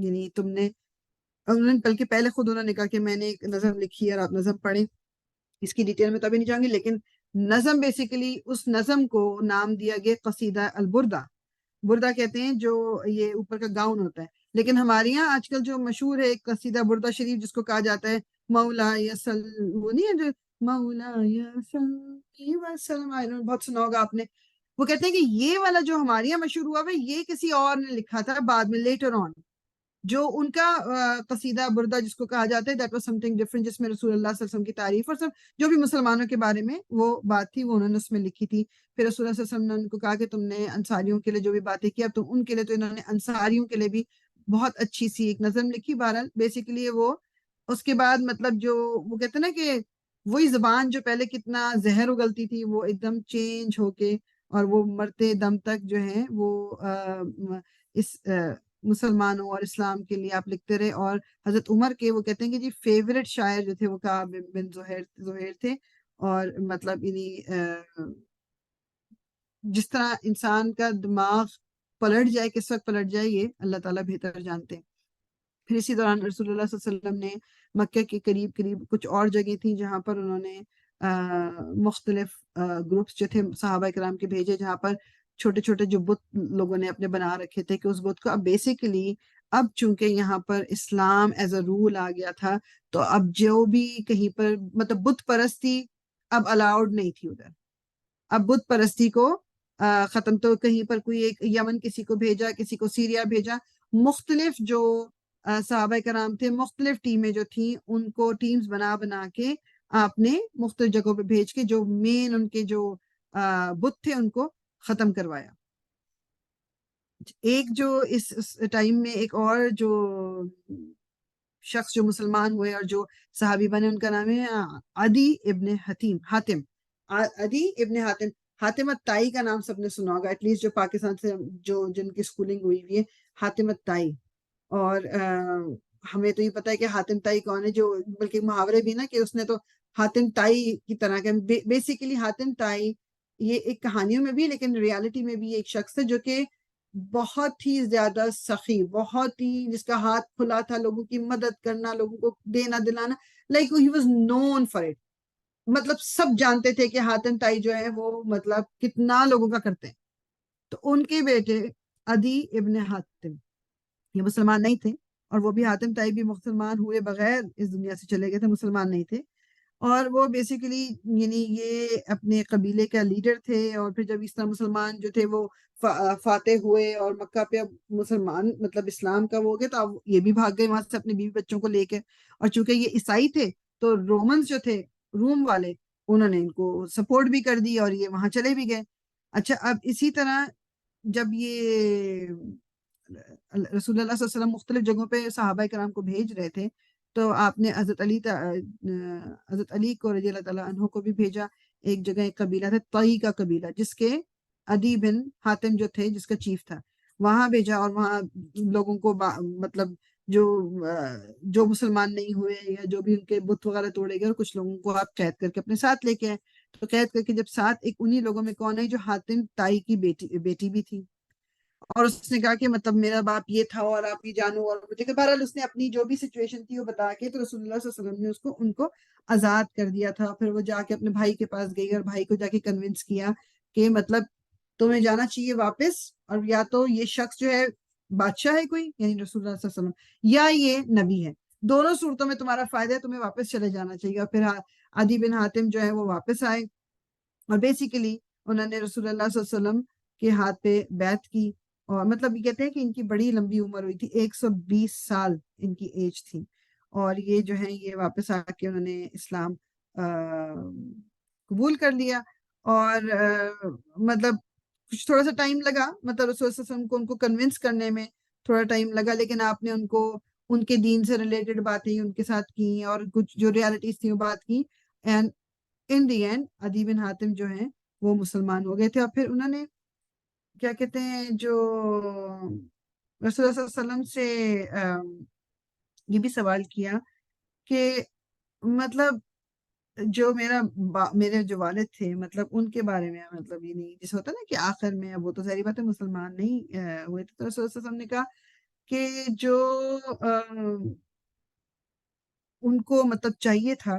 یعنی تم نے، بلکہ پہلے خود انہوں نے کہا کہ میں نے ایک نظم لکھی ہے اور آپ نظم پڑھیں. اس کی ڈیٹیل میں تو ابھی نہیں جاؤں گی، لیکن نظم بیسیکلی اس نظم کو نام دیا گیا قصیدہ البردہ. بردہ کہتے ہیں جو یہ اوپر کا گاؤن ہوتا ہے، لیکن ہمارے یہاں آج کل جو مشہور ہے قصیدہ بردہ شریف، جس کو کہا جاتا ہے مولا یسل، وہ نہیں ہے جو مولا یسل وسلم، بہت سنا ہوگا آپ نے. وہ کہتے ہیں کہ یہ والا جو ہمارے یہاں مشہور ہوا ہے یہ کسی اور نے لکھا تھا بعد میں، لیٹر آن. جو ان کا قصیدہ بردہ جس کو کہا جاتا ہے، that was some thing different, جس میں رسول اللہ صلی اللہ علیہ وسلم کی تعریف اور سب جو بھی مسلمانوں کے بارے میں وہ بات تھی، وہ انہوں نے اس میں لکھی تھی. پھر رسول اللہ صلی اللہ علیہ وسلم نے ان کو کہا کہ تم نے انصاریوں کے لیے جو بھی باتیں کی، اب تم ان کے لیے، تو انہوں نے انصاریوں کے لیے بھی بہت اچھی سی ایک نظم لکھی. بہرحال بیسیکلی وہ اس کے بعد مطلب جو وہ کہتے ہیں نا کہ وہی زبان جو پہلے کتنا زہر اگلتی تھی، وہ ایک دم چینج ہو کے، اور وہ مرتے دم تک جو ہے وہ اس مسلمانوں اور اسلام کے لیے آپ لکھتے رہے. اور حضرت عمر کے وہ کہتے ہیں کہ جی فیورٹ شاعر جو تھے وہ کعب بن زہیر تھے. اور مطلب جس طرح انسان کا دماغ پلٹ جائے، کس وقت پلٹ جائے، یہ اللہ تعالیٰ بہتر جانتے ہیں. پھر اسی دوران رسول اللہ صلی اللہ علیہ وسلم نے مکہ کے قریب کچھ اور جگہ تھیں جہاں پر انہوں نے مختلف گروپس جو تھے صحابہ کرام کے بھیجے، جہاں پر چھوٹے چھوٹے جو بت لوگوں نے اپنے بنا رکھے تھے، کہ اس بت کو اب بیسیکلی اب چونکہ یہاں پر اسلام ایز اے رول آ گیا تھا، تو اب جو بھی کہیں پر مطلب بت پرستی اب الاؤڈ نہیں تھی ادھر. اب بت پرستی کو ختم، تو کہیں پر کوئی ایک یمن کسی کو بھیجا، کسی کو سیریا بھیجا. مختلف جو صحابہ کرام تھے، مختلف ٹیمیں جو تھیں، ان کو ٹیمز بنا کے آپ نے مختلف جگہوں پہ بھیج کے جو مین ان کے جو بت تھے ان کو ختم کروایا. ایک جو اس ٹائم میں ایک اور جو شخص جو مسلمان ہوئے اور جو صحابی بنے، ان کا نام ہے عدی ابن حاتم. عدی ابن حاتم الطائی کا نام سب نے سنا ہوگا، ایٹ لیسٹ جو پاکستان سے جن کی سکولنگ ہوئی ہوئی ہے، حاتم الطائی. اور ہمیں تو یہ پتا ہے کہ حاتم طائی کون ہے، جو بلکہ محاورے بھی نا کہ اس نے تو حاتم طائی کی طرح کے. بیسیکلی حاتم طائی یہ ایک کہانیوں میں بھی لیکن ریالٹی میں بھی ایک شخص ہے جو کہ بہت ہی زیادہ سخی, بہت ہی جس کا ہاتھ کھلا تھا لوگوں کی مدد کرنا, لوگوں کو دینا دلانا, like he was known for it. مطلب سب جانتے تھے کہ حاتم طائی جو ہے وہ مطلب کتنا لوگوں کا کرتے ہیں. تو ان کے بیٹے عدی ابن حاتم یہ مسلمان نہیں تھے, اور وہ بھی حاتم طائی بھی مسلمان ہوئے بغیر اس دنیا سے چلے گئے تھے, مسلمان نہیں تھے. اور وہ بیسیکلی یعنی یہ اپنے قبیلے کا لیڈر تھے, اور پھر جب اس طرح مسلمان جو تھے وہ فاتح ہوئے اور مکہ پہ اب مسلمان مطلب اسلام کا وہ ہو گیا, تو اب یہ بھی بھاگ گئے وہاں سے اپنے بیوی بچوں کو لے کے. اور چونکہ یہ عیسائی تھے تو رومنز جو تھے, روم والے, انہوں نے ان کو سپورٹ بھی کر دی اور یہ وہاں چلے بھی گئے. اچھا, اب اسی طرح جب یہ رسول اللہ صلی اللہ علیہ وسلم مختلف جگہوں پہ صحابہ کرام کو بھیج رہے تھے, تو آپ نے حضرت علی کو رضی اللہ تعالیٰ عنہ کو بھی بھیجا. ایک جگہ ایک قبیلہ تھا طئی کا قبیلہ, جس کے عدی بن حاتم جو تھے جس کا چیف تھا, وہاں بھیجا. اور وہاں لوگوں کو مطلب جو مسلمان نہیں ہوئے یا جو بھی ان کے بت وغیرہ توڑے گئے, اور کچھ لوگوں کو آپ قید کر کے اپنے ساتھ لے کے آئے. تو قید کر کے جب ساتھ, ایک انہی لوگوں میں کون ہے جو حاتم طائی کی بیٹی بھی تھی, اور اس نے کہا کہ مطلب میرا باپ یہ تھا اور آپ یہ جانو, اور مجھے کہ بہرحال اس نے اپنی جو بھی سچویشن تھی وہ بتا کے, تو رسول اللہ صلی اللہ علیہ وسلم نے ان کو آزاد کر دیا تھا. پھر وہ جا کے اپنے بھائی کے پاس گئی اور بھائی کو جا کے کنونس کیا کہ مطلب تمہیں جانا چاہیے واپس, اور یا تو یہ شخص جو ہے بادشاہ ہے کوئی, یعنی رسول اللہ صلی اللہ علیہ وسلم, یا یہ نبی ہے, دونوں صورتوں میں تمہارا فائدہ ہے, تمہیں واپس چلے جانا چاہیے. اور پھر عدی بن حاتم جو ہے وہ واپس آئے, اور بیسیکلی انہوں نے رسول اللہ صلی اللہ علیہ وسلم کے ہاتھ پہ بیعت کی. اور مطلب یہ کہتے ہیں کہ ان کی بڑی لمبی عمر ہوئی تھی, 120 سال ان کی ایج تھی. اور یہ جو ہے یہ واپس آ کے انہوں نے اسلام قبول کر لیا. اور مطلب کچھ تھوڑا سا ٹائم لگا, مطلب رسول اللہ صلی اللہ علیہ وسلم کو ان کو کنونس کرنے میں تھوڑا ٹائم لگا, لیکن آپ نے ان کو ان کے دین سے ریلیٹڈ باتیں ان کے ساتھ کی, اور کچھ جو ریالٹیز تھیں وہ بات کی. And in the end Adi bin Hatim جو ہیں وہ مسلمان ہو گئے تھے. اور پھر انہوں نے کیا کہتے ہیں جو رسول اللہ صلی اللہ علیہ وسلم سے یہ بھی سوال کیا کہ مطلب جو میرے جو والد تھے مطلب ان کے بارے میں, مطلب یہ نہیں جیسے ہوتا نا کہ آخر میں, وہ تو ظاہری بات ہے مسلمان نہیں ہوئے تھے, تو رسول اللہ صلی اللہ علیہ وسلم نے کہا کہ جو ان کو مطلب چاہیے تھا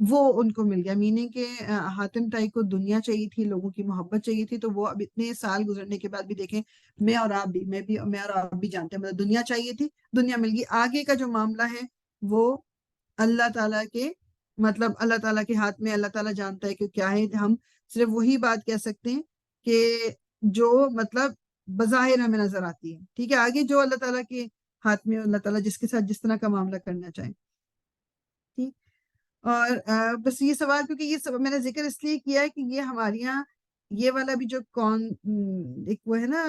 وہ ان کو مل گیا. میننگ کہ حاتم طائی کو دنیا چاہیے تھی, لوگوں کی محبت چاہیے تھی, تو وہ اب اتنے سال گزرنے کے بعد بھی دیکھیں, میں اور آپ بھی جانتے ہیں, مطلب دنیا چاہیے تھی, دنیا مل گئی. آگے کا جو معاملہ ہے وہ اللہ تعالیٰ کے مطلب اللہ تعالیٰ کے ہاتھ میں, اللہ تعالیٰ جانتا ہے کہ کیا ہے. ہم صرف وہی بات کہہ سکتے ہیں کہ جو مطلب بظاہر ہمیں نظر آتی ہے, ٹھیک ہے, آگے جو اللہ تعالیٰ کے ہاتھ میں, اللہ تعالیٰ جس کے ساتھ جس طرح کا معاملہ کرنا چاہے. ٹھیک. اور بس یہ سوال, کیونکہ یہ میں نے ذکر اس لیے کیا ہے کہ یہ ہمارے یہاں یہ والا بھی جو ایک وہ ہے نا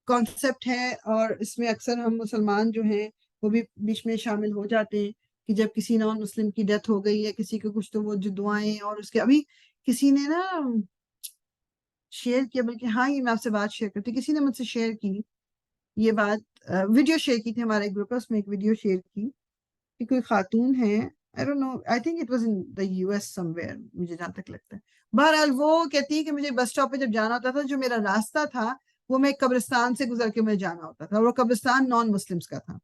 کانسیپٹ ہے, اور اس میں اکثر ہم مسلمان جو ہیں وہ بھی بیچ میں شامل ہو جاتے ہیں کہ جب کسی نان مسلم کی ڈیتھ ہو گئی یا کسی کو کچھ, تو وہ جو دعائیں, اور اس کے ابھی کسی نے نا شیئر کیا, بلکہ ہاں یہ میں آپ سے بات شیئر کرتی, کسی نے مجھ سے شیئر کی یہ بات, ویڈیو شیئر کی تھی ہمارے گروپ, اس میں ایک ویڈیو شیئر کی کہ کوئی خاتون ہے, I don't know, I think it was in the US somewhere, مجھے جہاں تک لگتا ہے. بہرحال وہ کہتی ہے کہ مجھے بس اسٹاپ پہ جب جانا ہوتا تھا, جو میرا راستہ تھا وہ میں قبرستان سے گزر کے مجھے جانا ہوتا تھا, اور وہ قبرستان نان مسلمس کا تھا.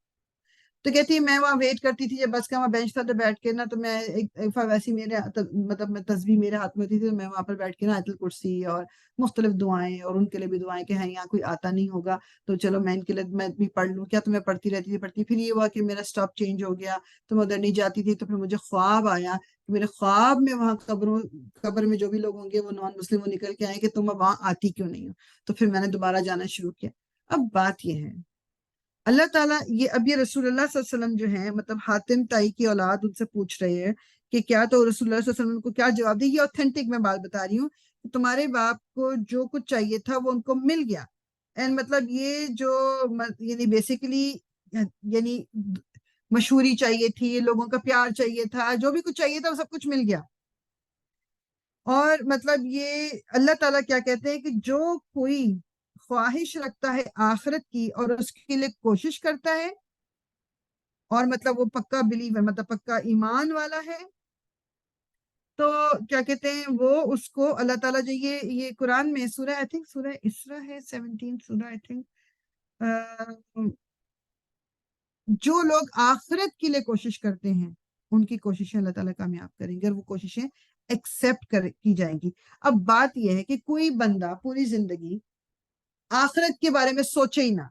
تو کہتی ہے میں وہاں ویٹ کرتی تھی, جب بس کا وہاں بینچ تھا تو بیٹھ کے نا, تو میں ایک ویسی میرے مطلب میں تسبیح میرے ہاتھ میں ہوتی تھی, تو میں وہاں پر بیٹھ کے نا آیت الکرسی اور مختلف دعائیں, اور ان کے لیے بھی دعائیں کہ ہاں یہاں کوئی آتا نہیں ہوگا تو چلو میں ان کے لیے میں بھی پڑھ لوں کیا, تو میں پڑھتی رہتی تھی. پھر یہ ہوا کہ میرا اسٹاپ چینج ہو گیا, تو میں ادھر نہیں جاتی تھی. تو پھر مجھے خواب آیا, میرے خواب میں وہاں قبر میں جو بھی لوگ ہوں گے وہ نان مسلم, وہ نکل کے آئے کہ تم اب وہاں آتی کیوں نہیں ہو. تو پھر میں نے دوبارہ جانا شروع کیا. اب بات یہ ہے, اللہ تعالیٰ اب یہ رسول اللہ صلی اللہ علیہ وسلم جو ہیں مطلب حاتم طائی کی اولاد ان سے پوچھ رہے ہیں کہ کیا, تو رسول اللہ صلی اللہ علیہ وسلم کو کیا جواب دے. یہ اوتھینٹک میں بات بتا رہی ہوں کہ تمہارے باپ کو جو کچھ چاہیے تھا وہ ان کو مل گیا. اینڈ مطلب یہ جو یعنی بیسیکلی یعنی مشہوری چاہیے تھی, لوگوں کا پیار چاہیے تھا, جو بھی کچھ چاہیے تھا وہ سب کچھ مل گیا. اور مطلب یہ اللہ تعالیٰ کیا کہتے ہیں کہ جو کوئی خواہش رکھتا ہے آخرت کی اور اس کے لیے کوشش کرتا ہے, اور مطلب وہ پکا بلیور مطلب پکا ایمان والا ہے، تو کیا کہتے ہیں وہ اس کو اللہ تعالیٰ جو یہ قرآن میں سورہ آئی تھنک سورہ اسرا ہے 17 سورہ آئی تھنک، جو لوگ آخرت کے لیے کوشش کرتے ہیں ان کی کوششیں اللہ تعالیٰ کامیاب کریں گے اور وہ کوششیں ایکسیپٹ کی جائیں گی۔ اب بات یہ ہے کہ کوئی بندہ پوری زندگی آخرت کے بارے میں سوچے ہی نہ،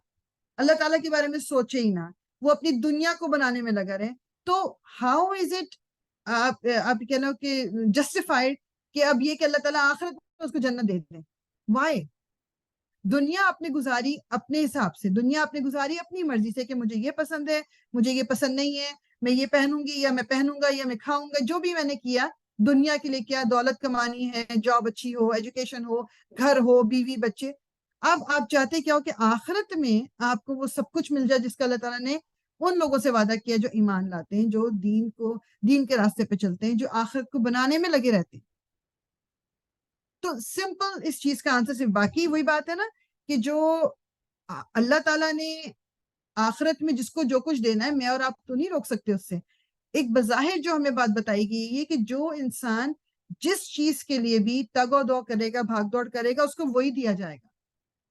اللہ تعالیٰ کے بارے میں سوچے ہی نہ، وہ اپنی دنیا کو بنانے میں لگا رہے، تو ہاؤ از اٹ آپ کہہ لو کہ جسٹیفائڈ کہ اب یہ کہ اللہ تعالیٰ آخرت میں اس کو جنت دے دیں؟ وائی؟ دنیا آپ نے گزاری اپنے حساب سے، دنیا آپ نے گزاری اپنی مرضی سے کہ مجھے یہ پسند ہے، مجھے یہ پسند نہیں ہے، میں یہ پہنوں گی یا میں پہنوں گا یا میں کھاؤں گا، جو بھی میں نے کیا دنیا کے لیے کیا، دولت کمانی ہے، جاب اچھی ہو، ایجوکیشن ہو، گھر ہو، بیوی بچے۔ اب آپ چاہتے کیا ہو کہ آخرت میں آپ کو وہ سب کچھ مل جائے جس کا اللہ تعالیٰ نے ان لوگوں سے وعدہ کیا جو ایمان لاتے ہیں، جو دین کے راستے پہ چلتے ہیں، جو آخرت کو بنانے میں لگے رہتے ہیں۔ تو سمپل اس چیز کا آنسر صرف، باقی وہی بات ہے نا کہ جو اللہ تعالیٰ نے آخرت میں جس کو جو کچھ دینا ہے، میں اور آپ تو نہیں روک سکتے اس سے۔ ایک بظاہر جو ہمیں بات بتائی گئی یہ کہ جو انسان جس چیز کے لیے بھی تگ و دو کرے گا، بھاگ دوڑ کرے گا، اس کو وہی دیا جائے گا۔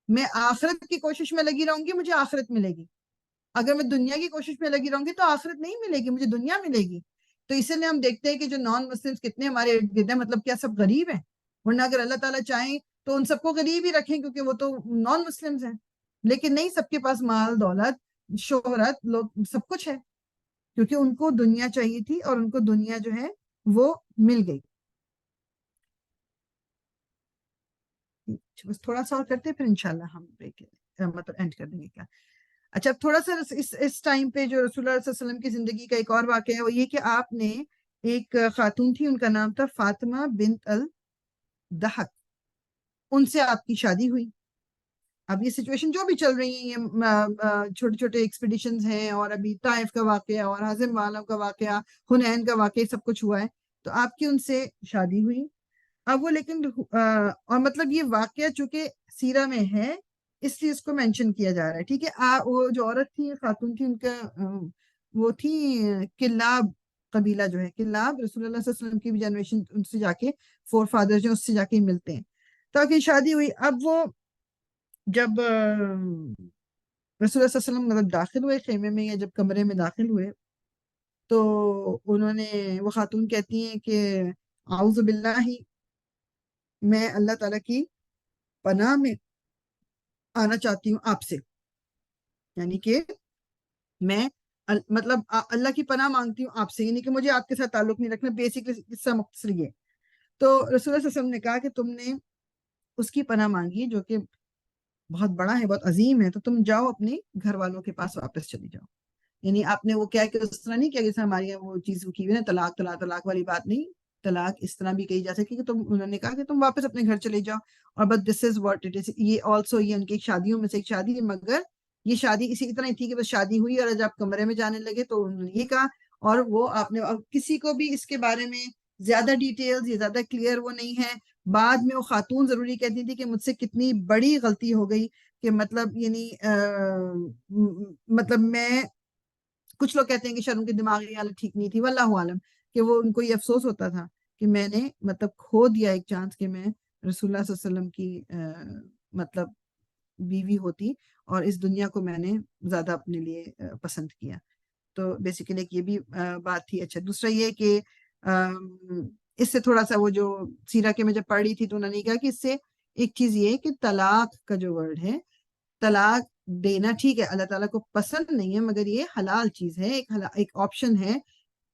میں آخرت کی کوشش میں لگی رہوں گی، مجھے آخرت ملے گی۔ اگر میں دنیا کی کوشش میں لگی رہوں گی تو آخرت نہیں ملے گی، مجھے دنیا ملے گی۔ تو اسی لیے ہم دیکھتے ہیں کہ جو نان مسلمس کتنے ہمارے ارد گرد ہیں، مطلب کیا سب غریب ہیں؟ ورنہ اگر اللہ تعالیٰ چاہیں تو ان سب کو غریب ہی رکھیں کیونکہ وہ تو نان مسلمس ہیں، لیکن نہیں، سب کے پاس مال دولت شہرت لوگ سب کچھ ہے، کیونکہ ان کو دنیا چاہیے تھی اور ان کو دنیا جو ہے وہ مل گئی۔ بس تھوڑا سا اور کرتے پھر انشاءاللہ ہم مطلب اینڈ کر دیں گے کیا۔ اچھا، اب تھوڑا سا اس ٹائم پہ جو رسول اللہ صلی اللہ علیہ وسلم کی زندگی کا ایک اور واقعہ ہے، وہ یہ کہ آپ نے ایک خاتون تھی، ان کا نام تھا فاطمہ بنت الدحق، ان سے آپ کی شادی ہوئی۔ اب یہ سچویشن جو بھی چل رہی ہیں، یہ چھوٹے چھوٹے ایکسپیڈیشنز ہیں، اور ابھی طائف کا واقعہ اور ہزم والا کا واقعہ، حنین کا واقعہ، سب کچھ ہوا ہے، تو آپ کی ان سے شادی ہوئی۔ اب وہ لیکن اور مطلب یہ واقعہ چونکہ سیرہ میں ہے اس لیے اس کو مینشن کیا جا رہا ہے، ٹھیک ہے۔ وہ جو عورت تھی، خاتون تھی، ان کا وہ تھی کلاب قبیلہ جو ہے، کلاب رسول اللہ صلی اللہ علیہ وسلم کی بھی جنریشن ان سے جا کے فور فادر جو اس سے جا کے ملتے ہیں، تاکہ شادی ہوئی۔ اب وہ جب رسول اللہ صلی اللہ علیہ وسلم مطلب داخل ہوئے خیمے میں یا جب کمرے میں داخل ہوئے، تو انہوں نے، وہ خاتون کہتی ہیں کہ اعوذ باللہ، میں اللہ تعالیٰ کی پناہ میں آنا چاہتی ہوں آپ سے، یعنی کہ میں مطلب اللہ کی پناہ مانگتی ہوں آپ سے، یعنی کہ مجھے آپ کے ساتھ تعلق نہیں رکھنا، بیسکلی قصہ مختصر یہ۔ تو رسول اللہ صلی اللہ علیہ وسلم نے کہا کہ تم نے اس کی پناہ مانگی جو کہ بہت بڑا ہے، بہت عظیم ہے، تو تم جاؤ اپنے گھر والوں کے پاس واپس چلی جاؤ۔ یعنی آپ نے وہ کیا کہ اس طرح نہیں کیا جیسے ہماری وہ چیز کی ہوئی نا، طلاق طلاق طلاق والی بات نہیں، طلاق اس طرح بھی کہی جا سکتی کہ انہوں نے کہا کہ تم واپس اپنے گھر چلے جاؤ، اور but this is what it is, یہ آلسو یہ ان کی شادیوں میں سے ایک شادی ہے، مگر یہ شادی اسی طرح ہی تھی کہ بس شادی ہوئی اور جب کمرے میں جانے لگے تو انہوں نے یہ کہا، اور وہ آپ نے کسی کو بھی اس کے بارے میں زیادہ ڈیٹیلز یا زیادہ کلیئر وہ نہیں ہے۔ بعد میں وہ خاتون ضروری کہتی تھی کہ مجھ سے کتنی بڑی غلطی ہو گئی، کہ مطلب یعنی مطلب میں، کچھ لوگ کہتے ہیں کہ شاید ان کی دماغی حالت ٹھیک نہیں تھی، واللہ عالم، کہ وہ ان کو یہ افسوس ہوتا تھا کہ میں نے مطلب کھو دیا ایک چانس کہ میں رسول اللہ صلی اللہ علیہ وسلم کی مطلب بیوی ہوتی، اور اس دنیا کو میں نے زیادہ اپنے لیے پسند کیا۔ تو بیسیکلی ایک یہ بھی بات تھی۔ اچھا، دوسرا یہ کہ اس سے تھوڑا سا وہ جو سیرہ کے میں جب پڑھ رہی تھی تو انہوں نے کہا کہ اس سے ایک چیز یہ کہ طلاق کا جو ورڈ ہے، طلاق دینا ٹھیک ہے، اللہ تعالیٰ کو پسند نہیں ہے، مگر یہ حلال چیز ہے، ایک آپشن ہے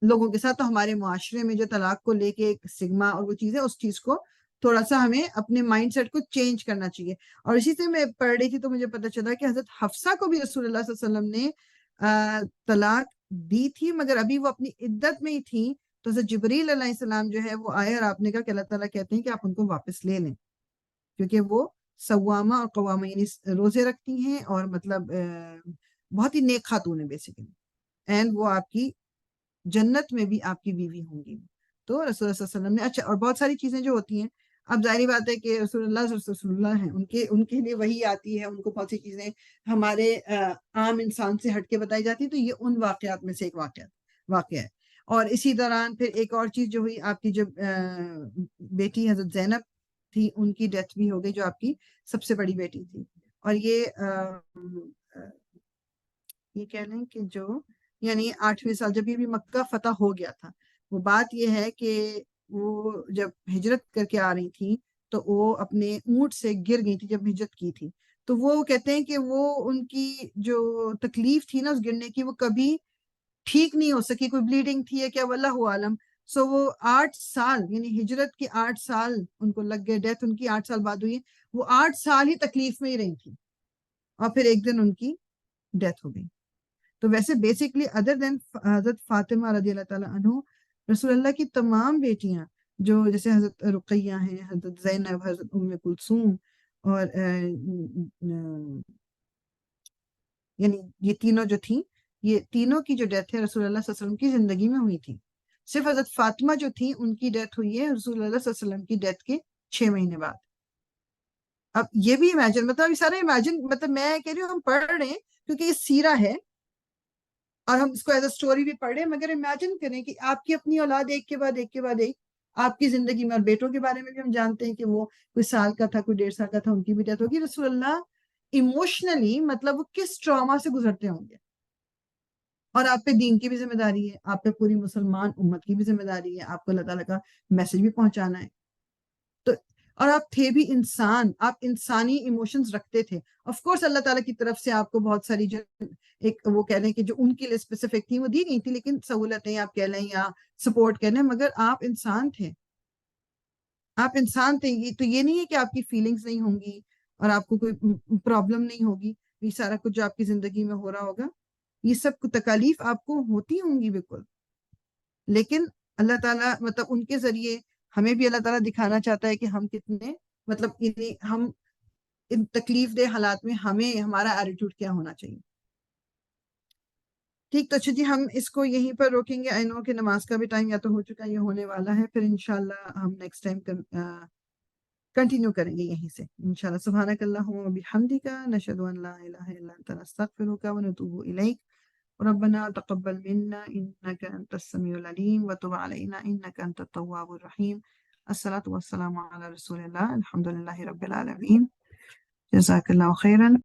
لوگوں کے ساتھ۔ تو ہمارے معاشرے میں جو طلاق کو لے کے ایک سگما اور وہ چیز ہے، اس چیز کو تھوڑا سا ہمیں اپنے مائنڈ سیٹ کو چینج کرنا چاہیے۔ اور اسی سے میں پڑھ رہی تھی تو مجھے پتہ چلا کہ حضرت حفصہ کو بھی رسول اللہ صلی اللہ علیہ وسلم نے طلاق دی تھی، مگر ابھی وہ اپنی عدت میں ہی تھی، تو حضرت جبریل علیہ السلام جو ہے وہ آئے اور آپ نے کہا کہ اللہ تعالیٰ کہتے ہیں کہ آپ ان کو واپس لے لیں، کیونکہ وہ سوامہ اور قوامہ یعنی روزے رکھتی ہیں اور مطلب بہت ہی نیک خاتون ہے بیسیکلی، اینڈ وہ آپ کی جنت میں بھی آپ کی بیوی ہوں گی۔ تو رسول اللہ صلی اللہ علیہ وسلم نے، اچھا، اور بہت ساری چیزیں جو ہوتی ہیں اب ظاہری بات ہے کہ رسول اللہ ہیں، ان کے لیے وہی آتی ہے، ان کو بہت سی چیزیں ہمارے عام انسان سے ہٹ کے بتائی جاتی، تو یہ ان واقعات میں سے ایک واقعہ ہے۔ اور اسی دوران پھر ایک اور چیز جو ہوئی، آپ کی جو بیٹی حضرت زینب تھی، ان کی ڈیتھ بھی ہو گئی، جو آپ کی سب سے بڑی بیٹی تھی۔ اور یہ کہہ لیں کہ جو یعنی 8ویں سال جب یہ بھی مکہ فتح ہو گیا تھا، وہ بات یہ ہے کہ وہ جب ہجرت کر کے آ رہی تھی تو وہ اپنے اونٹ سے گر گئی تھی جب ہجرت کی تھی، تو وہ کہتے ہیں کہ وہ ان کی جو تکلیف تھی نا اس گرنے کی، وہ کبھی ٹھیک نہیں ہو سکی، کوئی بلیڈنگ تھی یا کیا، واللہ عالم۔ سو وہ 8 سال یعنی ہجرت کے 8 سال ان کو لگ گئے، ڈیتھ ان کی 8 سال بعد ہوئی، وہ 8 سال ہی تکلیف میں ہی رہی تھی، اور پھر ایک دن ان کی ڈیتھ ہو گئی۔ تو ویسے بیسکلی ادر دین حضرت فاطمہ رضی اللہ تعالیٰ عنہ، رسول اللہ کی تمام بیٹیاں جو جیسے حضرت رقیہ ہیں، حضرت زینب، حضرت ام کلثوم، اور یعنی یہ تینوں جو تھیں، یہ تینوں کی جو ڈیتھ ہے رسول اللہ صلی اللہ علیہ وسلم کی زندگی میں ہوئی تھی۔ صرف حضرت فاطمہ جو تھی ان کی ڈیتھ ہوئی ہے رسول اللہ صلی اللہ علیہ وسلم کی ڈیتھ کے 6 مہینے بعد۔ اب یہ بھی امیجن، مطلب یہ سارے امیجن، مطلب میں کہہ رہی ہوں ہم پڑھ رہے ہیں کیونکہ یہ سیرہ ہے اور ہم اس کو ایز اے اسٹوری بھی پڑھ رہے ہیں، مگر امیجن کریں کہ آپ کی اپنی اولاد ایک کے بعد ایک آپ کی زندگی میں، اور بیٹوں کے بارے میں بھی ہم جانتے ہیں کہ وہ کوئی سال کا تھا، کوئی 1.5 سال کا تھا، ان کی بھی ڈیتھ ہوگی۔ رسول اللہ ایموشنلی مطلب وہ کس ٹراما سے گزرتے ہوں گے، اور آپ پہ دین کی بھی ذمہ داری ہے، آپ پہ پوری مسلمان امت کی بھی ذمہ داری ہے، آپ کو اللہ تعالیٰ کا میسج بھی پہنچانا ہے۔ تو اور آپ تھے بھی انسان، آپ انسانی ایموشنز رکھتے تھے۔ آف کورس اللہ تعالیٰ کی طرف سے آپ کو بہت ساری جو ایک وہ کہہ لیں کہ جو ان کے لیے اسپیسیفک تھی وہ دی گئی تھی، لیکن سہولتیں آپ کہہ لیں یا سپورٹ کہہ لیں، مگر آپ انسان تھے، آپ انسان تھے۔ یہ تو یہ نہیں ہے کہ آپ کی فیلنگز نہیں ہوں گی اور آپ کو کوئی پرابلم نہیں ہوگی، یہ سارا کچھ جو آپ کی زندگی میں ہو رہا ہوگا، یہ سب تکالیف آپ کو ہوتی ہوں گی بالکل، لیکن اللہ تعالیٰ مطلب ان کے ذریعے ہمیں بھی اللہ تعالیٰ دکھانا چاہتا ہے کہ ہم کتنے مطلب ہم ان تکلیف دہ حالات میں ہمیں ہمارا ایٹیٹیوڈ کیا ہونا چاہیے۔ ٹھیک، تو اچھا جی، ہم اس کو یہیں پر روکیں گے۔ آئی نو کہ نماز کا بھی ٹائم یا تو ہو چکا ہے، یہ ہونے والا ہے، پھر انشاءاللہ ہم نیکسٹ ٹائم کنٹینیو کریں گے یہیں سے انشاءاللہ۔ سبحانک اللہم و بحمدک، نشہد ان لا الہ الا انت، نستغفرک و نتوب الیک، ربنا تقبل منا انك انت السميع العليم وتب علينا انك انت التواب الرحيم۔ الصلاة والسلام على رسول الله، الحمد لله رب العالمين، جزاك الله خيرا۔